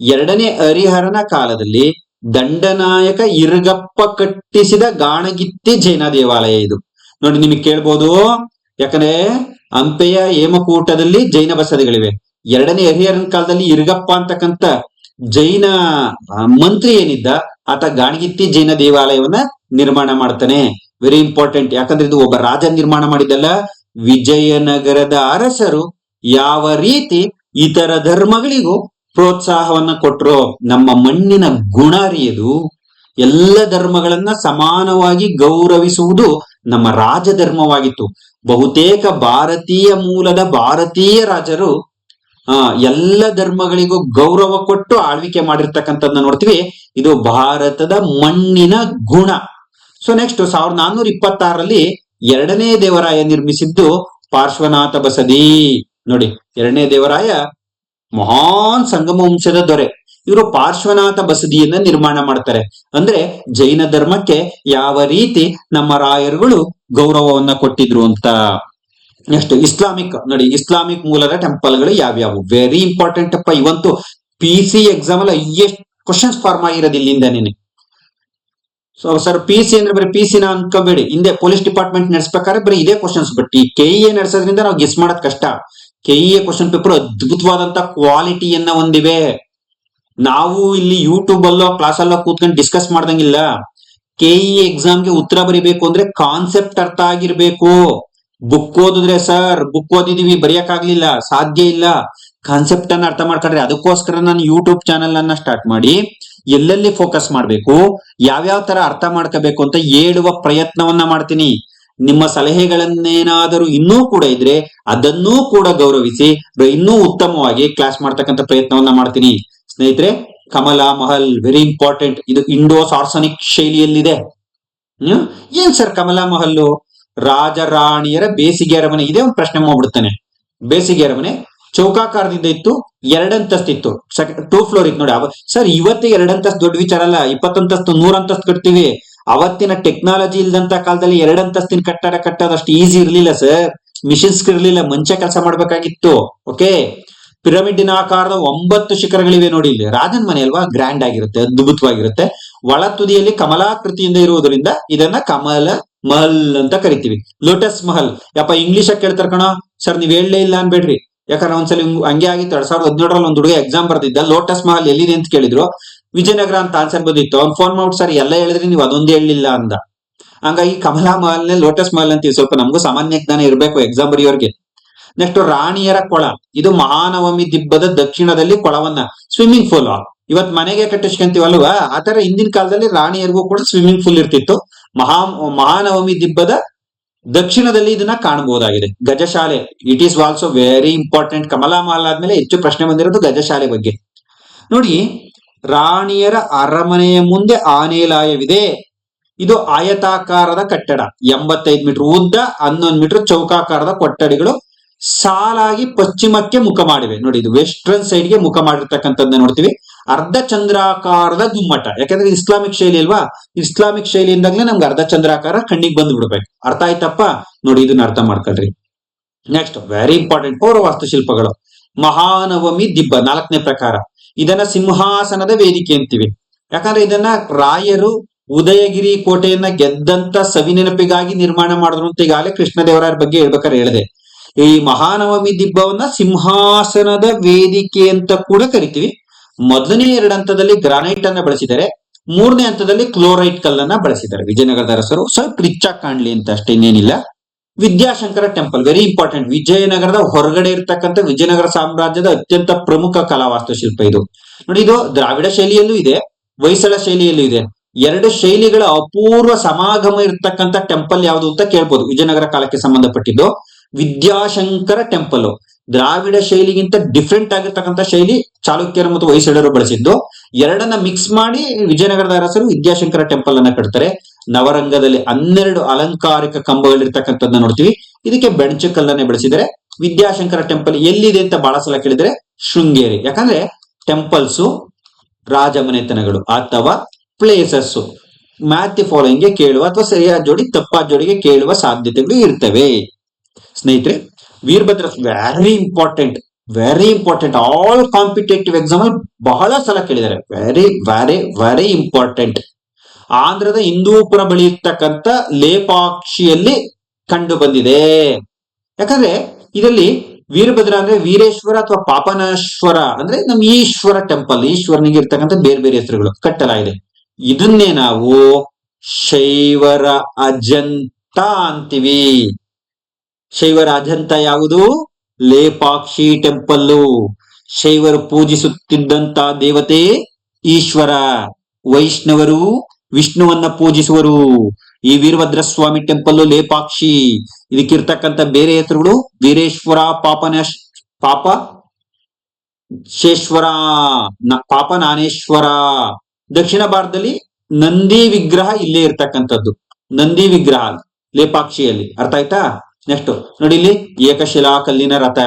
2ನೇ ಹರಿಹರನ ಕಾಲದಲ್ಲಿ ದಂಡನಾಯಕ ಇರುಗಪ್ಪ ಕಟ್ಟಿಸಿದ ಗಾಣಗಿತ್ತಿ ಜೈನ ದೇವಾಲಯ ಇದು. ನೋಡಿ, ನಿಮಗೆ ಕೇಳ್ಬೋದು, ಯಾಕಂದ್ರೆ ಹಂಪೆಯ ಹೇಮಕೂಟದಲ್ಲಿ ಜೈನ ಬಸದಿಗಳಿವೆ. 2ನೇ ಹರಿಹರನ ಕಾಲದಲ್ಲಿ ಇರುಗಪ್ಪ ಅಂತಕ್ಕಂಥ ಜೈನ ಮಂತ್ರಿ ಏನಿದ್ದ, ಆತ ಗಾಣಗಿತ್ತಿ ಜೈನ ದೇವಾಲಯವನ್ನ ನಿರ್ಮಾಣ ಮಾಡ್ತಾನೆ. ವೆರಿ ಇಂಪಾರ್ಟೆಂಟ್, ಯಾಕಂದ್ರೆ ಇದು ಒಬ್ಬ ರಾಜ ನಿರ್ಮಾಣ ಮಾಡಿದ್ದಲ್ಲ. ವಿಜಯನಗರದ ಅರಸರು ಯಾವ ರೀತಿ ಇತರ ಧರ್ಮಗಳಿಗೂ ಪ್ರೋತ್ಸಾಹವನ್ನ ಕೊಟ್ರು. ನಮ್ಮ ಮಣ್ಣಿನ ಗುಣ ಅರಿಯದು, ಎಲ್ಲ ಧರ್ಮಗಳನ್ನ ಸಮಾನವಾಗಿ ಗೌರವಿಸುವುದು ನಮ್ಮ ರಾಜಧರ್ಮವಾಗಿತ್ತು. ಬಹುತೇಕ ಭಾರತೀಯ ಮೂಲದ ಭಾರತೀಯ ರಾಜರು ಎಲ್ಲ ಧರ್ಮಗಳಿಗೂ ಗೌರವ ಕೊಟ್ಟು ಆಳ್ವಿಕೆ ಮಾಡಿರ್ತಕ್ಕಂಥದ್ದನ್ನ ನೋಡ್ತೀವಿ. ಇದು ಭಾರತದ ಮಣ್ಣಿನ ಗುಣ. ಸೊ ನೆಕ್ಸ್ಟ್ 1426ರಲ್ಲಿ 2ನೇ ದೇವರಾಯ ನಿರ್ಮಿಸಿದ್ದು ಪಾರ್ಶ್ವನಾಥ ಬಸದಿ. ನೋಡಿ, 2ನೇ ದೇವರಾಯ ಮಹಾನ್ ಸಂಗಮ ವಂಶದ ದೊರೆ. ಇವರು ಪಾರ್ಶ್ವನಾಥ ಬಸದಿಯನ್ನ ನಿರ್ಮಾಣ ಮಾಡ್ತಾರೆ. ಅಂದ್ರೆ ಜೈನ ಧರ್ಮಕ್ಕೆ ಯಾವ ರೀತಿ ನಮ್ಮ ರಾಯರುಗಳು ಗೌರವವನ್ನ ಕೊಟ್ಟಿದ್ರು ಅಂತ. Next Islamic. ನೋಡಿ, ಇಸ್ಲಾಮಿಕ್ ಮೂಲದ ಟೆಂಪಲ್ಗಳು ಯಾವ್ಯಾವು? ವೆರಿ ಇಂಪಾರ್ಟೆಂಟ್ ಅಪ್ಪ. ಇವಂತೂ PC ಎಕ್ಸಾಮ್ ಅಲ್ಲಿ ಹೈಯೆಸ್ಟ್ ಕ್ವಶನ್ಸ್ ಫಾರ್ಮ್ ಆಗಿರೋದು ಇಲ್ಲಿಂದನೇ. ಸೊ ಸರ್, PC ಅಂದ್ರೆ ಬರೀ PC ನ ಅನ್ಕೋಬೇಡಿ. ಹಿಂದೆ ಪೊಲೀಸ್ ಡಿಪಾರ್ಟ್ಮೆಂಟ್ ನಡೆಸ್ಬೇಕಾದ್ರೆ ಬರೀ ಇದೇ ಕ್ವಶನ್ಸ್. ಬಟ್ ಈ KEA ನಡೆಸೋದ್ರಿಂದ ನಾವು ಗೆಸ್ ಮಾಡೋದ್ ಕಷ್ಟ. KEA ಕ್ವಶನ್ ಪೇಪರ್ ಅದ್ಭುತವಾದಂತ ಕ್ವಾಲಿಟಿಯನ್ನ ಹೊಂದಿವೆ. ನಾವು ಇಲ್ಲಿ ಯೂಟ್ಯೂಬ್ ಅಲ್ಲೋ ಕ್ಲಾಸ್ ಅಲ್ಲೋ ಕೂತ್ಕೊಂಡು ಡಿಸ್ಕಸ್ ಮಾಡ್ದಂಗಿಲ್ಲ. KEA ಎಕ್ಸಾಮ್ಗೆ ಉತ್ತರ ಬರಿಬೇಕು ಅಂದ್ರೆ ಕಾನ್ಸೆಪ್ಟ್ ಅರ್ಥ ಆಗಿರ್ಬೇಕು. ಬುಕ್ ಓದಿದ್ರೆ ಸರ್ ಬುಕ್ ಓದಿದೀವಿ ಬರೆಯಕ್ಕಾಗ್ಲಿಲ್ಲ, ಸಾಧ್ಯ ಇಲ್ಲ. ಕಾನ್ಸೆಪ್ಟ್ ಅನ್ನ ಅರ್ಥ ಮಾಡ್ಕೊಂಡ್ರೆ, ಅದಕ್ಕೋಸ್ಕರ ನಾನು ಯೂಟ್ಯೂಬ್ ಚಾನೆಲ್ ಅನ್ನ ಸ್ಟಾರ್ಟ್ ಮಾಡಿ ಎಲ್ಲೆಲ್ಲಿ ಫೋಕಸ್ ಮಾಡ್ಬೇಕು, ಯಾವ್ಯಾವ ತರ ಅರ್ಥ ಮಾಡ್ಕೋಬೇಕು ಅಂತ ಹೇಳುವ ಪ್ರಯತ್ನವನ್ನ ಮಾಡ್ತೀನಿ. ನಿಮ್ಮ ಸಲಹೆಗಳನ್ನೇನಾದರೂ ಇನ್ನೂ ಕೂಡ ಇದ್ರೆ ಅದನ್ನೂ ಕೂಡ ಗೌರವಿಸಿ ಇನ್ನೂ ಉತ್ತಮವಾಗಿ ಕ್ಲಾಸ್ ಮಾಡ್ತಕ್ಕಂಥ ಪ್ರಯತ್ನವನ್ನ ಮಾಡ್ತೀನಿ. ಸ್ನೇಹಿತರೆ, ಕಮಲಾ ಮಹಲ್ ವೆರಿ ಇಂಪಾರ್ಟೆಂಟ್. ಇದು ಇಂಡೋ ಸಾರ್ಸನಿಕ್ ಶೈಲಿಯಲ್ಲಿದೆ. ಏನ್ ಸರ್ ಕಮಲಾ ಮಹಲ್ಲು? ರಾಜರಾಣಿಯರ ಬೇಸಿಗೆ ಅರಮನೆ. ಇದೇ ಒಂದು ಪ್ರಶ್ನೆ ಮಾಡ್ಬಿಡ್ತಾನೆ. ಬೇಸಿಗೆ ಅರಮನೆ ಚೌಕಾಕಾರದಿಂದ ಇತ್ತು, 2 ಅಂತಸ್ತಿತ್ತು, 2 ಫ್ಲೋರ್ ಇತ್ತು. ನೋಡಿ ಸರ್, ಇವತ್ತಿಗೆ 2 ಅಂತಸ್ತು ದೊಡ್ಡ ವಿಚಾರ ಅಲ್ಲ. 20 ಅಂತಸ್ತು 100 ಅಂತಸ್ತು ಕಟ್ತೀವಿ. ಅವತ್ತಿನ ಟೆಕ್ನಾಲಜಿ ಇಲ್ದಂತ ಕಾಲದಲ್ಲಿ 2 ಅಂತಸ್ತಿನ ಕಟ್ಟಡ ಕಟ್ಟೋದಷ್ಟು ಈಸಿ ಇರ್ಲಿಲ್ಲ ಸರ್. ಮಿಷಿನ್ಸ್ ಇರ್ಲಿಲ್ಲ, ಮುಂಚೆ ಕೆಲಸ ಮಾಡ್ಬೇಕಾಗಿತ್ತು. ಓಕೆ, ಪಿರಮಿಡ್ಡಿನ ಆಕಾರದ 9 ಶಿಖರಗಳಿವೆ ನೋಡಿ. ಇಲ್ಲಿ ರಾಜನ್ ಮನೆ ಅಲ್ವಾ, ಗ್ರ್ಯಾಂಡ್ ಆಗಿರುತ್ತೆ, ಅದ್ಭುತವಾಗಿರುತ್ತೆ. ಒಳ ತುದಿಯಲ್ಲಿ ಕಮಲಾಕೃತಿಯಿಂದ ಇರುವುದರಿಂದ ಇದನ್ನ ಕಮಲ ಮಹಲ್ ಅಂತ ಕರಿತೀವಿ. ಲೋಟಸ್ ಮಹಲ್. ಯಪ್ಪ ಇಂಗ್ಲಿಷ್ ಕೇಳ್ತಾರ ಕಣ ಸರ್, ನೀವ್ ಹೇಳಲೇ ಇಲ್ಲ ಅನ್ಬೇಡ್ರಿ. ಯಾಕಂದ್ರೆ ಒಂದ್ಸಲ ಹಂಗೆ ಆಗಿತ್ತು. 2017ರಲ್ಲಿ ಒಂದು ಹುಡುಗ ಎಕ್ಸಾಮ್ ಬರ್ದಿದ್ದ. ಲೋಟಸ್ ಮಹಲ್ ಎಲ್ಲಿದೆ ಅಂತ ಕೇಳಿದ್ರು, ವಿಜಯನಗರ ಅಂತ ಆನ್ಸರ್ ಬಂದಿತ್ತು. ಅವ್ನು ಫೋನ್ ಮಾಡ್ಬಿಟ್ಟು ಸರ್ ಎಲ್ಲ ಹೇಳಿದ್ರಿ ನೀವು ಅದೊಂದು ಹೇಳಲಿಲ್ಲ ಅಂದ. ಹಂಗಾಗಿ ಕಮಲಾ ಮಹಲ್ನೇ ಲೋಟಸ್ ಮಹಲ್ ಅಂತೀವಿ. ಸ್ವಲ್ಪ ನಮಗೂ ಸಾಮಾನ್ಯ ಜ್ಞಾನ ಇರಬೇಕು ಎಕ್ಸಾಮ್ ಬರೆಯೋರ್ಗೆ. ನೆಕ್ಸ್ಟ್ ರಾಣಿಯರ ಕೊಳ. ಇದು ಮಹಾನವಮಿ ದಿಬ್ಬದ ದಕ್ಷಿಣದಲ್ಲಿ ಕೊಳವನ್ನ, ಸ್ವಿಮ್ಮಿಂಗ್ ಪೂಲ್ ಇವತ್ ಮನೆಗೆ ಕಟ್ಟಿಸ್ಕೊಂತೀವಲ್ವಾ, ಆತರ ಹಿಂದಿನ ಕಾಲದಲ್ಲಿ ರಾಣಿಯರಿಗೂ ಕೂಡ ಸ್ವಿಮ್ಮಿಂಗ್ ಪೂಲ್ ಇರ್ತಿತ್ತು. ಮಹಾನವಮಿ ದಿಬ್ಬದ ದಕ್ಷಿಣದಲ್ಲಿ ಇದನ್ನ ಕಾಣಬಹುದಾಗಿದೆ. Gajashala, it is also very important. Kamala Mahal ಆದ್ಮೇಲೆ ಹೆಚ್ಚು ಪ್ರಶ್ನೆ ಬಂದಿರೋದು ಗಜಶಾಲೆ ಬಗ್ಗೆ. ನೋಡಿ, ರಾಣಿಯರ ಅರಮನೆಯ ಮುಂದೆ ಆನೆಲಾಯವಿದೆ. ಇದು ಆಯತಾಕಾರದ ಕಟ್ಟಡ, 85 ಮೀಟರ್ ಉದ್ದ, 11 ಮೀಟರ್ ಚೌಕಾಕಾರದ ಕೊಠಡಿಗಳು ಸಾಲಾಗಿ ಪಶ್ಚಿಮಕ್ಕೆ ಮುಖ ಮಾಡಿವೆ. ನೋಡಿ, ಇದು ವೆಸ್ಟರ್ನ್ ಸೈಡ್ ಗೆ ಮುಖ ಮಾಡಿರ್ತಕ್ಕಂಥದ್ದನ್ನ ನೋಡ್ತೀವಿ. ಅರ್ಧ ಚಂದ್ರಾಕಾರದ ಗುಮ್ಮಟ, ಯಾಕಂದ್ರೆ ಇಸ್ಲಾಮಿಕ್ ಶೈಲಿ ಅಲ್ವಾ. ಇಸ್ಲಾಮಿಕ್ ಶೈಲಿಯಿಂದಾಗ್ಲೇ ನಮ್ಗೆ ಅರ್ಧ ಚಂದ್ರಾಕಾರ ಕಣ್ಣಿಗೆ ಬಂದು ಬಿಡ್ಬೇಕು. ಅರ್ಥ ಆಯ್ತಪ್ಪ? ನೋಡಿ, ಇದನ್ನ ಅರ್ಥ ಮಾಡ್ಕೊಳ್ರಿ. ನೆಕ್ಸ್ಟ್ ವೆರಿ ಇಂಪಾರ್ಟೆಂಟ್, ಪೌರ ವಾಸ್ತುಶಿಲ್ಪಗಳು. ಮಹಾನವಮಿ ದಿಬ್ಬ 4ನೇ ಪ್ರಕಾರ. ಇದನ್ನ ಸಿಂಹಾಸನದ ವೇದಿಕೆ ಅಂತೀವಿ. ಯಾಕಂದ್ರೆ ಇದನ್ನ ರಾಯರು ಉದಯಗಿರಿ ಕೋಟೆಯನ್ನ ಗೆದ್ದಂತ ಸವಿನೆನಪಿಗಾಗಿ ನಿರ್ಮಾಣ ಮಾಡಿದ್ರು ಅಂತ ಈಗಾಗಲೇ ಕೃಷ್ಣದೇವರಾಯರ ಬಗ್ಗೆ ಹೇಳ್ಬೇಕಾದ್ರೆ ಹೇಳಿದೆ. ಈ ಮಹಾನವಮಿ ದಿಬ್ಬವನ್ನ ಸಿಂಹಾಸನದ ವೇದಿಕೆ ಅಂತ ಕೂಡ ಕರಿತೀವಿ. ಮೊದಲನೇ 2 ಹಂತದಲ್ಲಿ ಗ್ರಾನೈಟ್ ಅನ್ನ ಬಳಸಿದ್ದಾರೆ, 3ನೇ ಹಂತದಲ್ಲಿ ಕ್ಲೋರೈಟ್ ಕಲ್ಲನ್ನ ಬಳಸಿದ್ದಾರೆ. ವಿಜಯನಗರದ ಅರಸರು ಸ್ವಲ್ಪ ರಿಚ್ ಆಗಿ ಕಾಣ್ಲಿ ಅಂತ ಅಷ್ಟೇ, ಇನ್ನೇನಿಲ್ಲ. Vidyashankara temple very important. ವಿಜಯನಗರದ ಹೊರಗಡೆ ಇರ್ತಕ್ಕಂಥ ವಿಜಯನಗರ ಸಾಮ್ರಾಜ್ಯದ ಅತ್ಯಂತ ಪ್ರಮುಖ ಕಲಾ ವಾಸ್ತುಶಿಲ್ಪ ಇದು. ನೋಡಿ, ಇದು ದ್ರಾವಿಡ ಶೈಲಿಯಲ್ಲೂ ಇದೆ, ಹೊಯ್ಸಳ ಶೈಲಿಯಲ್ಲೂ ಇದೆ. 2 ಶೈಲಿಗಳ ಅಪೂರ್ವ ಸಮಾಗಮ ಇರ್ತಕ್ಕಂಥ ಟೆಂಪಲ್ ಯಾವುದು ಅಂತ ಕೇಳ್ಬೋದು. ವಿಜಯನಗರ ಕಾಲಕ್ಕೆ ಸಂಬಂಧಪಟ್ಟಿದ್ದು ವಿದ್ಯಾಶಂಕರ ಟೆಂಪಲ್. ದ್ರಾವಿಡ ಶೈಲಿಗಿಂತ ಡಿಫ್ರೆಂಟ್ ಆಗಿರ್ತಕ್ಕಂಥ ಶೈಲಿ ಚಾಲುಕ್ಯರು ಮತ್ತು ಹೊಯ್ಸಳರು ಬಳಸಿದ್ದು. 2 ಮಿಕ್ಸ್ ಮಾಡಿ ವಿಜಯನಗರದ ಅರಸರು ವಿದ್ಯಾಶಂಕರ ಟೆಂಪಲ್ ಅನ್ನ ಕಟ್ತಾರೆ. ನವರಂಗದಲ್ಲಿ 12 ಅಲಂಕಾರಿಕ ಕಂಬಗಳಿರ್ತಕ್ಕಂಥದ್ದನ್ನ ನೋಡ್ತೀವಿ. ಇದಕ್ಕೆ ಬೆಣಚು ಕಲ್ಲನ್ನೇ ಬಳಸಿದರೆ. ವಿದ್ಯಾಶಂಕರ ಟೆಂಪಲ್ ಎಲ್ಲಿದೆ ಅಂತ ಬಹಳ ಸಲ ಕೇಳಿದ್ರೆ ಶೃಂಗೇರಿ. ಯಾಕಂದ್ರೆ ಟೆಂಪಲ್ಸು ರಾಜಮನೆತನಗಳು ಅಥವಾ ಪ್ಲೇಸಸ್ ಮ್ಯಾಥ್ ಫಾಲೋಯಿಂಗ್ ಕೇಳುವ ಅಥವಾ ಸರಿಯಾದ ಜೋಡಿ ತಪ್ಪಾದ ಜೋಡಿಗೆ ಕೇಳುವ ಸಾಧ್ಯತೆಗಳು ಇರ್ತವೆ. ಸ್ನೇಹಿತರೆ, Veerabhadra very important all competitive exam ಬಹಳ ಸಲ ಕೇಳಿದ್ದಾರೆ. Very very very important. ಆಂಧ್ರದ ಹಿಂದೂಪುರ ಬಳಿ ಇರ್ತಕ್ಕಂಥ ಲೇಪಾಕ್ಷಿಯಲ್ಲಿ ಕಂಡು ಬಂದಿದೆ. ಯಾಕಂದ್ರೆ ಇದರಲ್ಲಿ ವೀರಭದ್ರ ಅಂದ್ರೆ ವೀರೇಶ್ವರ ಅಥವಾ ಪಾಪನಾಶ್ವರ ಅಂದ್ರೆ ನಮ್ಮ ಈಶ್ವರ ಟೆಂಪಲ್, ಈಶ್ವರನಿಗೆ ಇರ್ತಕ್ಕಂಥ ಬೇರೆ ಬೇರೆ ಹೆಸರುಗಳು ಕಟ್ಟಲಾಗಿದೆ. ಇದನ್ನೇ ನಾವು ಶೈವರ ಅಜಂತ ಅಂತೀವಿ. ಶೈವರ ಅಜಂತ ಯಾವುದು? ಲೇಪಾಕ್ಷಿ ಟೆಂಪಲ್ಲು. ಶೈವರು ಪೂಜಿಸುತ್ತಿದ್ದಂತ ದೇವತೆ ಈಶ್ವರ. ವೈಷ್ಣವರು ವಿಷ್ಣುವನ್ನ ಪೂಜಿಸುವರು. ಈ ವೀರಭದ್ರ ಸ್ವಾಮಿ ಟೆಂಪಲ್ ಲೇಪಾಕ್ಷಿ. ಇದಕ್ಕಿರ್ತಕ್ಕಂಥ ಬೇರೆ ಹೆಸರುಗಳು ವೀರೇಶ್ವರ, ಪಾಪನಾನೇಶ್ವರ. ದಕ್ಷಿಣ ಭಾರತದಲ್ಲಿ ನಂದಿ ವಿಗ್ರಹ ಇಲ್ಲೇ ಇರ್ತಕ್ಕಂಥದ್ದು. ನಂದಿ ವಿಗ್ರಹ ಲೇಪಾಕ್ಷಿಯಲ್ಲಿ. ಅರ್ಥ ಆಯ್ತಾ? ನೆಕ್ಸ್ಟ್ ನೋಡಿ, ಇಲ್ಲಿ ಏಕಶಿಲಾ ಕಲ್ಲಿನ ರಥ.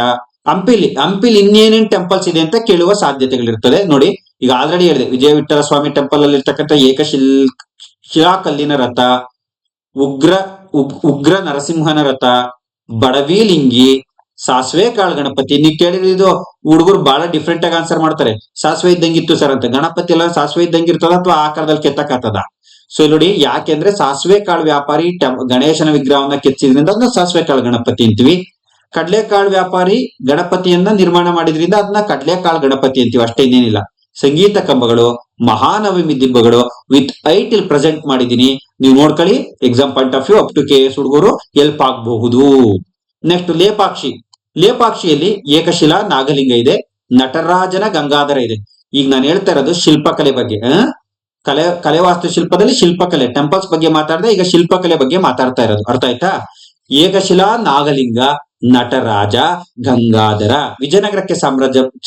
ಹಂಪಿಲಿ ಇನ್ನೇನೇನ್ ಟೆಂಪಲ್ಸ್ ಇದೆ ಅಂತ ಕೇಳುವ ಸಾಧ್ಯತೆಗಳಿರ್ತದೆ. ನೋಡಿ, ಈಗ ಆಲ್ರೆಡಿ ಹೇಳಿದೆ, ವಿಜಯ ವಿಠಲ ಸ್ವಾಮಿ ಟೆಂಪಲ್ ಅಲ್ಲಿ ಇರ್ತಕ್ಕಂಥ ಶಿಲಾ ಕಲ್ಲಿನ ರಥ, ಉಗ್ರ ನರಸಿಂಹನ ರಥ, ಬಡವಿಲಿಂಗಿ, ಸಾಸಿವೆ ಕಾಳು ಗಣಪತಿ. ನೀವು ಕೇಳಿದ್ರೆ ಇದು ಹುಡುಗರು ಬಹಳ ಡಿಫ್ರೆಂಟ್ ಆಗಿ ಆನ್ಸರ್ ಮಾಡ್ತಾರೆ. ಸಾಸಿವೆ ಇದ್ದಂಗಿತ್ತು ಸರ್ ಅಂತ. ಗಣಪತಿ ಎಲ್ಲ ಸಾಸಿವೆ ಇದ್ದಂಗಿರ್ತದ ಅಥವಾ ಆಕಾರದಲ್ಲಿ ಕೆತ್ತಕ್ಕಾಗ್ತದ? ಸೊ ನೋಡಿ, ಯಾಕೆಂದ್ರೆ ಸಾಸಿವೆ ಕಾಳು ವ್ಯಾಪಾರಿ ಗಣೇಶನ ವಿಗ್ರಹವನ್ನ ಕೆತ್ತಿದ್ರಿಂದ ಅದನ್ನ ಸಾಸಿವೆ ಕಾಳು ಗಣಪತಿ ಅಂತೀವಿ. ಕಡ್ಲೆಕಾಳು ವ್ಯಾಪಾರಿ ಗಣಪತಿಯನ್ನ ನಿರ್ಮಾಣ ಮಾಡಿದ್ರಿಂದ ಅದನ್ನ ಕಡ್ಲೆಕಾಳು ಗಣಪತಿ ಅಂತೀವಿ. ಅಷ್ಟೇ, ಇನ್ನೇನಿಲ್ಲ. ಸಂಗೀತ ಕಂಬಗಳು, ಮಹಾನವಮಿ ದಿಬ್ಬಗಳು ವಿತ್ ಐಟಿಲ್ ಪ್ರೆಸೆಂಟ್ ಮಾಡಿದೀನಿ. ನೀವು ನೋಡ್ಕೊಳ್ಳಿ, exam point of view up to KS ಹುಡುಗರು ಹೆಲ್ಪ್ ಆಗಬಹುದು. ನೆಕ್ಸ್ಟ್ ಲೇಪಾಕ್ಷಿಯಲ್ಲಿ ಏಕಶಿಲಾ ನಾಗಲಿಂಗ ಇದೆ, ನಟರಾಜನ ಗಂಗಾಧರ ಇದೆ. ಈಗ ನಾನು ಹೇಳ್ತಾ ಇರೋದು ಶಿಲ್ಪಕಲೆ ಬಗ್ಗೆ. ಕಲೆ ವಾಸ್ತುಶಿಲ್ಪದಲ್ಲಿ ಶಿಲ್ಪಕಲೆ, ಟೆಂಪಲ್ಸ್ ಬಗ್ಗೆ ಮಾತಾಡಿದೆ, ಈಗ ಶಿಲ್ಪಕಲೆ ಬಗ್ಗೆ ಮಾತಾಡ್ತಾ ಇರೋದು. ಅರ್ಥ ಆಯ್ತಾ? ಏಕಶಿಲಾ ನಾಗಲಿಂಗ, ನಟರಾಜ, ಗಂಗಾಧರ. ವಿಜಯನಗರಕ್ಕೆ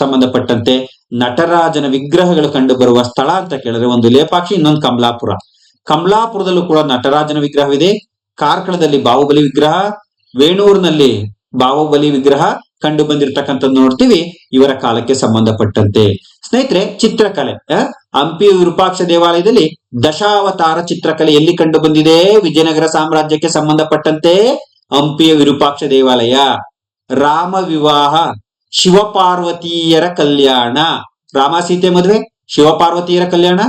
ಸಂಬಂಧಪಟ್ಟಂತೆ ನಟರಾಜನ ವಿಗ್ರಹಗಳು ಕಂಡು ಬರುವ ಸ್ಥಳ ಅಂತ ಕೇಳಿದ್ರೆ ಒಂದು ಲೇಪಾಕ್ಷಿ, ಇನ್ನೊಂದು ಕಮಲಾಪುರದಲ್ಲೂ ಕೂಡ ನಟರಾಜನ ವಿಗ್ರಹವಿದೆ. ಕಾರ್ಕಳದಲ್ಲಿ ಬಾಹುಬಲಿ ವಿಗ್ರಹ, ವೇಣೂರಿನಲ್ಲಿ ಬಾಹುಬಲಿ ವಿಗ್ರಹ ಕಂಡು ಬಂದಿರತಕ್ಕಂಥದ್ದು ನೋಡ್ತೀವಿ ಇವರ ಕಾಲಕ್ಕೆ ಸಂಬಂಧಪಟ್ಟಂತೆ. ಸ್ನೇಹಿತರೆ, ಚಿತ್ರಕಲೆ, ಹಂಪಿ ವಿರೂಪಾಕ್ಷ ದೇವಾಲಯದಲ್ಲಿ ದಶಾವತಾರ ಚಿತ್ರಕಲೆ ಎಲ್ಲಿ ಕಂಡು ಬಂದಿದೆ? ವಿಜಯನಗರ ಸಾಮ್ರಾಜ್ಯಕ್ಕೆ ಸಂಬಂಧಪಟ್ಟಂತೆ ಹಂಪಿಯ ವಿರೂಪಾಕ್ಷ ದೇವಾಲಯ. ರಾಮ ವಿವಾಹ, ಶಿವಪಾರ್ವತಿಯರ ಕಲ್ಯಾಣ, ರಾಮ ಸೀತೆ ಮದುವೆ, ಶಿವಪಾರ್ವತಿಯರ ಕಲ್ಯಾಣ,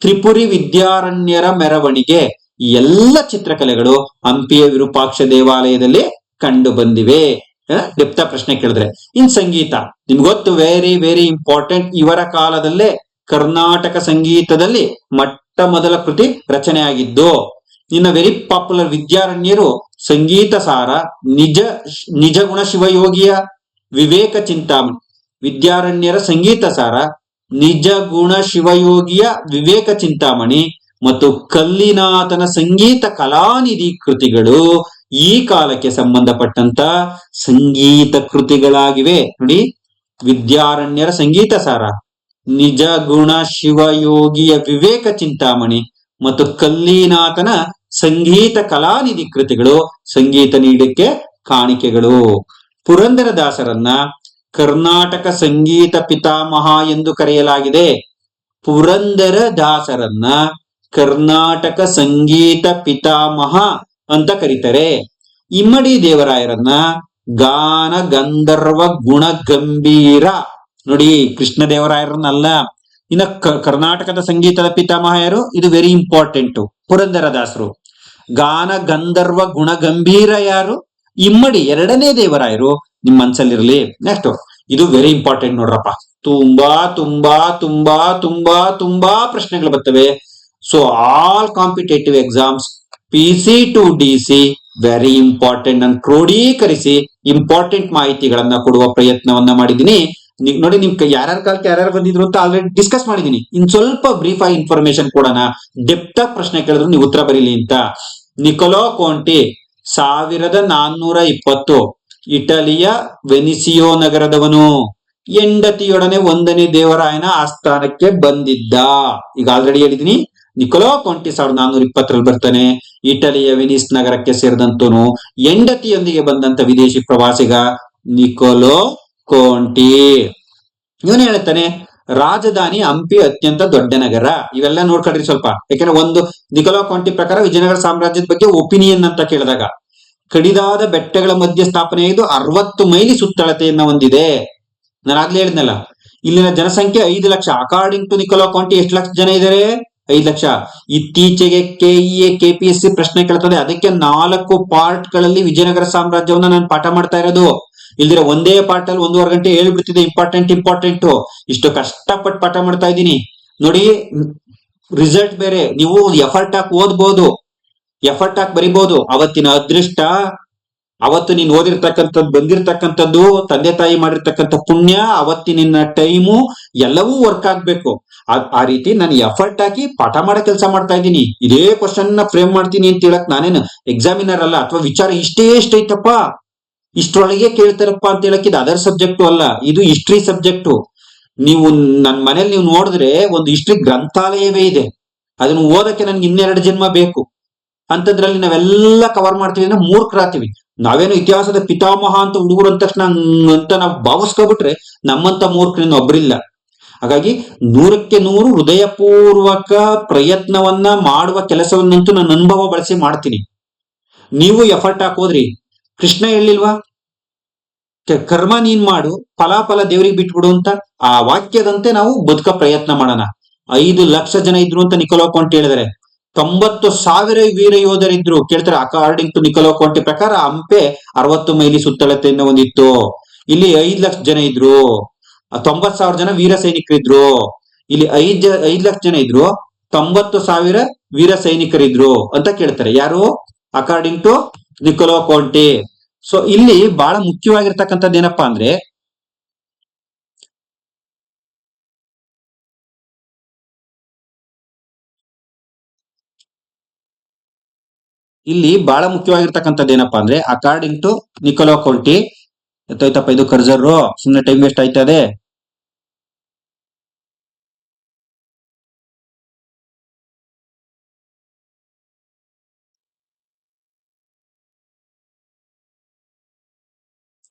ತ್ರಿಪುರಿ ವಿದ್ಯಾರಣ್ಯರ ಮೆರವಣಿಗೆ, ಎಲ್ಲ ಚಿತ್ರಕಲೆಗಳು ಹಂಪಿಯ ವಿರೂಪಾಕ್ಷ ದೇವಾಲಯದಲ್ಲಿ ಕಂಡು ಬಂದಿವೆ. ಡೆಪ್ತ ಪ್ರಶ್ನೆ ಕೇಳಿದ್ರೆ. ಇನ್ ಸಂಗೀತ ನಿಮ್ಗೆ ಗೊತ್ತು, ವೆರಿ ವೆರಿ ಇಂಪಾರ್ಟೆಂಟ್. ಇವರ ಕಾಲದಲ್ಲೇ ಕರ್ನಾಟಕ ಸಂಗೀತದಲ್ಲಿ ಮೊಟ್ಟ ಮೊದಲ ಕೃತಿ ರಚನೆ ಆಗಿದ್ದು. ಇನ್ನ ವೆರಿ ಪಾಪ್ಯುಲರ್ ವಿದ್ಯಾರಣ್ಯರು ಸಂಗೀತ ಸಾರ, ನಿಜ ಗುಣ ಶಿವಯೋಗಿಯ ವಿವೇಕ ಚಿಂತಾಮಣಿ. ವಿದ್ಯಾರಣ್ಯರ ಸಂಗೀತ ಸಾರ, ನಿಜ ಗುಣ ಶಿವಯೋಗಿಯ ವಿವೇಕ ಚಿಂತಾಮಣಿ ಮತ್ತು ಕಲ್ಲಿನಾಥನ ಸಂಗೀತ ಕಲಾನಿಧಿ ಕೃತಿಗಳು ಈ ಕಾಲಕ್ಕೆ ಸಂಬಂಧಪಟ್ಟಂತ ಸಂಗೀತ ಕೃತಿಗಳಾಗಿವೆ. ನೋಡಿ, ವಿದ್ಯಾರಣ್ಯರ ಸಂಗೀತ ಸಾರ, ನಿಜ ಗುಣ ಶಿವಯೋಗಿಯ ವಿವೇಕ ಚಿಂತಾಮಣಿ ಮತ್ತು ಕಲ್ಲಿನಾಥನ ಸಂಗೀತ ಕಲಾನಿಧಿ ಕೃತಿಗಳು ಸಂಗೀತ ನೀಡಕ್ಕೆ ಕಾಣಿಕೆಗಳು. ಪುರಂದರದಾಸರನ್ನ ಕರ್ನಾಟಕ ಸಂಗೀತ ಪಿತಾಮಹ ಎಂದು ಕರೆಯಲಾಗಿದೆ. ಪುರಂದರದಾಸರನ್ನ ಕರ್ನಾಟಕ ಸಂಗೀತ ಪಿತಾಮಹ ಅಂತ ಕರೀತಾರೆ. ಇಮ್ಮಡಿ ದೇವರಾಯರನ್ನ ಗಾನ ಗಂಧರ್ವ ಗುಣ ಗಂಭೀರ. ನೋಡಿ, ಕೃಷ್ಣ ದೇವರಾಯರನ್ನಲ್ಲ. ಇನ್ನ ಕರ್ನಾಟಕದ ಸಂಗೀತದ ಪಿತಾಮಹ ಯಾರು? ಇದು ವೆರಿ ಇಂಪಾರ್ಟೆಂಟ್. ಪುರಂದರದಾಸರು. ಗಾನ ಗಂಧರ್ವ ಗುಣ ಗಂಭೀರ ಯಾರು? ಇಮ್ಮಡಿ, ಎರಡನೇ ದೇವರಾಯರು. ನಿಮ್ ಮನ್ಸಲ್ಲಿರ್ಲಿ. ನೆಕ್ಸ್ಟ್, ಇದು ವೆರಿ ಇಂಪಾರ್ಟೆಂಟ್ ನೋಡ್ರಪ್ಪ. ತುಂಬಾ ತುಂಬಾ ತುಂಬಾ ತುಂಬಾ ತುಂಬಾ ಪ್ರಶ್ನೆಗಳು ಬರ್ತವೆ. So all competitive exams PC to DC very important. ನಾನು ಕ್ರೋಢೀಕರಿಸಿ ಇಂಪಾರ್ಟೆಂಟ್ ಮಾಹಿತಿಗಳನ್ನ ಕೊಡುವ ಪ್ರಯತ್ನವನ್ನ ಮಾಡಿದೀನಿ. ನೋಡಿ, ನಿಮ್ ಯಾರ್ಯಾರ ಕಾಲಕ್ಕೆ ಯಾರ್ಯಾರು ಬಂದಿದ್ರು ಅಂತ ಆಲ್ರೆಡಿ ಡಿಸ್ಕಸ್ ಮಾಡಿದೀನಿ. ಇನ್ ಸ್ವಲ್ಪ ಬ್ರೀಫ್ ಆಗಿ ಇನ್ಫಾರ್ಮೇಶನ್ ಕೊಡೋಣ. ಡೆಪ್ತ್ ಆಗಿ ಪ್ರಶ್ನೆ ಕೇಳಿದ್ರು ನೀವು ಉತ್ತರ ಬರೀಲಿ ಅಂತ. ನಿಕೊಲೋ ಕೋಂಟಿ 1420, ಇಟಲಿಯ ವೆನಿಸಿಯೋ ನಗರದವನು. ಹೆಂಡತಿಯೊಡನೆ 1ನೇ ದೇವರಾಯನ ಆಸ್ಥಾನಕ್ಕೆ ಬಂದಿದ್ದ. ಈಗ ಆಲ್ರೆಡಿ ಹೇಳಿದೀನಿ. ನಿಕೊಲೋ ಕಾಂಟಿ 1420ರಲ್ಲಿ ಬರ್ತಾನೆ. ಇಟಲಿಯ ವೆನಿಸ್ ನಗರಕ್ಕೆ ಸೇರಿದಂತನು ಹೆಂಡತಿಯೊಂದಿಗೆ ಬಂದಂತ ವಿದೇಶಿ ಪ್ರವಾಸಿಗ ನಿಕೊಲೋ ಕಾಂಟಿ. ಇವನು ಹೇಳ್ತಾನೆ ರಾಜಧಾನಿ ಹಂಪಿ ಅತ್ಯಂತ ದೊಡ್ಡ ನಗರ. ಇವೆಲ್ಲ ನೋಡ್ಕೊಳ್ರಿ ಸ್ವಲ್ಪ, ಯಾಕಂದ್ರೆ ಒಂದು ನಿಕೊಲೋ ಕಾಂಟಿ ಪ್ರಕಾರ ವಿಜಯನಗರ ಸಾಮ್ರಾಜ್ಯದ ಬಗ್ಗೆ ಒಪಿನಿಯನ್ ಅಂತ ಕೇಳಿದಾಗ ಕಡಿದಾದ ಬೆಟ್ಟಗಳ ಮಧ್ಯೆ ಸ್ಥಾಪನೆಯಾಗಿದ್ದು 60 ಮೈಲಿ ಸುತ್ತಳತೆಯನ್ನ ಹೊಂದಿದೆ. ನಾನು ಆಗ್ಲೇ ಹೇಳಿದ್ನಲ್ಲ, ಇಲ್ಲಿನ ಜನಸಂಖ್ಯೆ 5 lakh. According to Niccolo Conti ಎಷ್ಟು ಲಕ್ಷ ಜನ ಇದ್ದಾರೆ? 5 ಲಕ್ಷ. ಇತ್ತೀಚೆಗೆ ಕೆಇಎ ಕೆಪಿಎಸ್ಸಿ ಪ್ರಶ್ನೆ ಕೇಳ್ತದೆ, ಅದಕ್ಕೆ 4 ಪಾರ್ಟ್ ಗಳಲ್ಲಿ ವಿಜಯನಗರ ಸಾಮ್ರಾಜ್ಯವನ್ನ ನಾನು ಪಾಠ ಮಾಡ್ತಾ ಇರೋದು. ಇಲ್ದಿರ ಒಂದೇ ಪಾರ್ಟ್ ಅಲ್ಲಿ 1.5 ಗಂಟೆ ಹೇಳ್ಬಿಡ್ತಿದೆ ಇಂಪಾರ್ಟೆಂಟ್. ಇಷ್ಟು ಕಷ್ಟಪಟ್ಟು ಪಾಠ ಮಾಡ್ತಾ ಇದ್ದೀನಿ ನೋಡಿ. ರಿಸಲ್ಟ್ ಬೇರೆ, ನೀವು ಎಫರ್ಟ್ ಹಾಕಿ ಓದ್ಬೋದು, ಎಫರ್ಟ್ ಹಾಕಿ ಬರಿಬಹುದು. ಅವತ್ತಿನ ಅದೃಷ್ಟ, ಅವತ್ತು ನೀನ್ ಓದಿರ್ತಕ್ಕಂಥದ್ದು, ಬಂದಿರ್ತಕ್ಕಂಥದ್ದು, ತಂದೆ ತಾಯಿ ಮಾಡಿರ್ತಕ್ಕಂಥ ಪುಣ್ಯ, ಅವತ್ತಿನ ಟೈಮು ಎಲ್ಲವೂ ವರ್ಕ್ ಆಗ್ಬೇಕು. ಆ ರೀತಿ ನಾನು ಎಫರ್ಟ್ ಹಾಕಿ ಪಾಠ ಮಾಡೋ ಕೆಲಸ ಮಾಡ್ತಾ ಇದ್ದೀನಿ. ಇದೇ ಕ್ವಶನ್ ನ ಫ್ರೇಮ್ ಮಾಡ್ತೀನಿ ಅಂತ ಹೇಳಕ್ ನಾನೇನು ಎಕ್ಸಾಮಿನರ್ ಅಲ್ಲ, ಅಥವಾ ವಿಚಾರ ಇಷ್ಟೇ ಐತಪ್ಪ ಇಷ್ಟರೊಳಗೆ ಕೇಳ್ತಾರಪ್ಪ ಅಂತ ಹೇಳಕ್ ಇದು ಅದರ್ ಸಬ್ಜೆಕ್ಟು ಅಲ್ಲ, ಇದು ಹಿಸ್ಟ್ರಿ ಸಬ್ಜೆಕ್ಟು. ನೀವು ನನ್ನ ಮನೇಲಿ ನೀವು ನೋಡಿದ್ರೆ ಒಂದು ಹಿಸ್ಟ್ರಿ ಗ್ರಂಥಾಲಯವೇ ಇದೆ. ಅದನ್ನು ಓದಕ್ಕೆ ನನ್ಗೆ 2 ಜನ್ಮ ಬೇಕು. ಅಂತದ್ರಲ್ಲಿ ನಾವೆಲ್ಲ ಕವರ್ ಮಾಡ್ತೀವಿ ಅಂದ್ರೆ ಮೂರ್ಖರಾಗ್ತೀವಿ. ನಾವೇನು ಇತಿಹಾಸದ ಪಿತಾಮಹ ಅಂತ ಹುಡುಗರು ಅಂದ ತಕ್ಷಣ ಅಂತ ನಾವು ಭಾವಿಸ್ಕೊಬಿಟ್ರೆ ನಮ್ಮಂತ ಮೂರ್ಖರಿಂದ ಒಬ್ರಿಲ್ಲ. ಹಾಗಾಗಿ 100ಕ್ಕೆ 100 ಹೃದಯಪೂರ್ವಕ ಪ್ರಯತ್ನವನ್ನ ಮಾಡುವ ಕೆಲಸವನ್ನಂತೂ ನನ್ನ ಅನುಭವ ಬಳಸಿ ಮಾಡ್ತೀನಿ. ನೀವು ಎಫರ್ಟ್ ಹಾಕೋದ್ರಿ. ಕೃಷ್ಣ ಹೇಳಿಲ್ವಾ, ಕರ್ಮ ನೀನ್ ಮಾಡು, ಫಲಾಫಲ ದೇವ್ರಿಗೆ ಬಿಟ್ಬಿಡು ಅಂತ. ಆ ವಾಕ್ಯದಂತೆ ನಾವು ಬದುಕ ಪ್ರಯತ್ನ ಮಾಡೋಣ. 5 ಲಕ್ಷ ಜನ ಇದ್ರು ಅಂತ ನಿಕೊಲೋ ಕಾಂಟಿ ಹೇಳಿದರೆ. 90,000 ವೀರ ಯೋಧರಿದ್ರು. ಕೇಳ್ತಾರೆ, ಅಕಾರ್ಡಿಂಗ್ ಟು ನಿಕೊಲೋ ಕಾಂಟಿ ಪ್ರಕಾರ ಹಂಪೆ 60 ಮೈಲಿ ಸುತ್ತಳತೆಯನ್ನು ಹೊಂದಿತ್ತು. ಇಲ್ಲಿ 5 ಲಕ್ಷ ಜನ ಇದ್ರು, 90,000 ಜನ ವೀರ ಸೈನಿಕರಿದ್ರು. ಇಲ್ಲಿ 5 ಲಕ್ಷ ಜನ ಇದ್ರು, 90,000 ವೀರ ಸೈನಿಕರಿದ್ರು ಅಂತ ಕೇಳ್ತಾರೆ. ಯಾರು? According to Niccolo Conti. So ಇಲ್ಲಿ ಬಹಳ ಮುಖ್ಯವಾಗಿರ್ತಕ್ಕಂಥದ್ದು ಏನಪ್ಪಾ ಅಂದ್ರೆ, ಅಕಾರ್ಡಿಂಗ್ ಟು ನಿಕೊಲೋ ಕಾಂಟಿ. ಎತ್ತೋಯ್ತಪ್ಪ ಇದು ಕರ್ಸರ್, ಸುಮ್ಮನೆ ಟೈಮ್ ವೇಸ್ಟ್ ಆಯ್ತದೆ.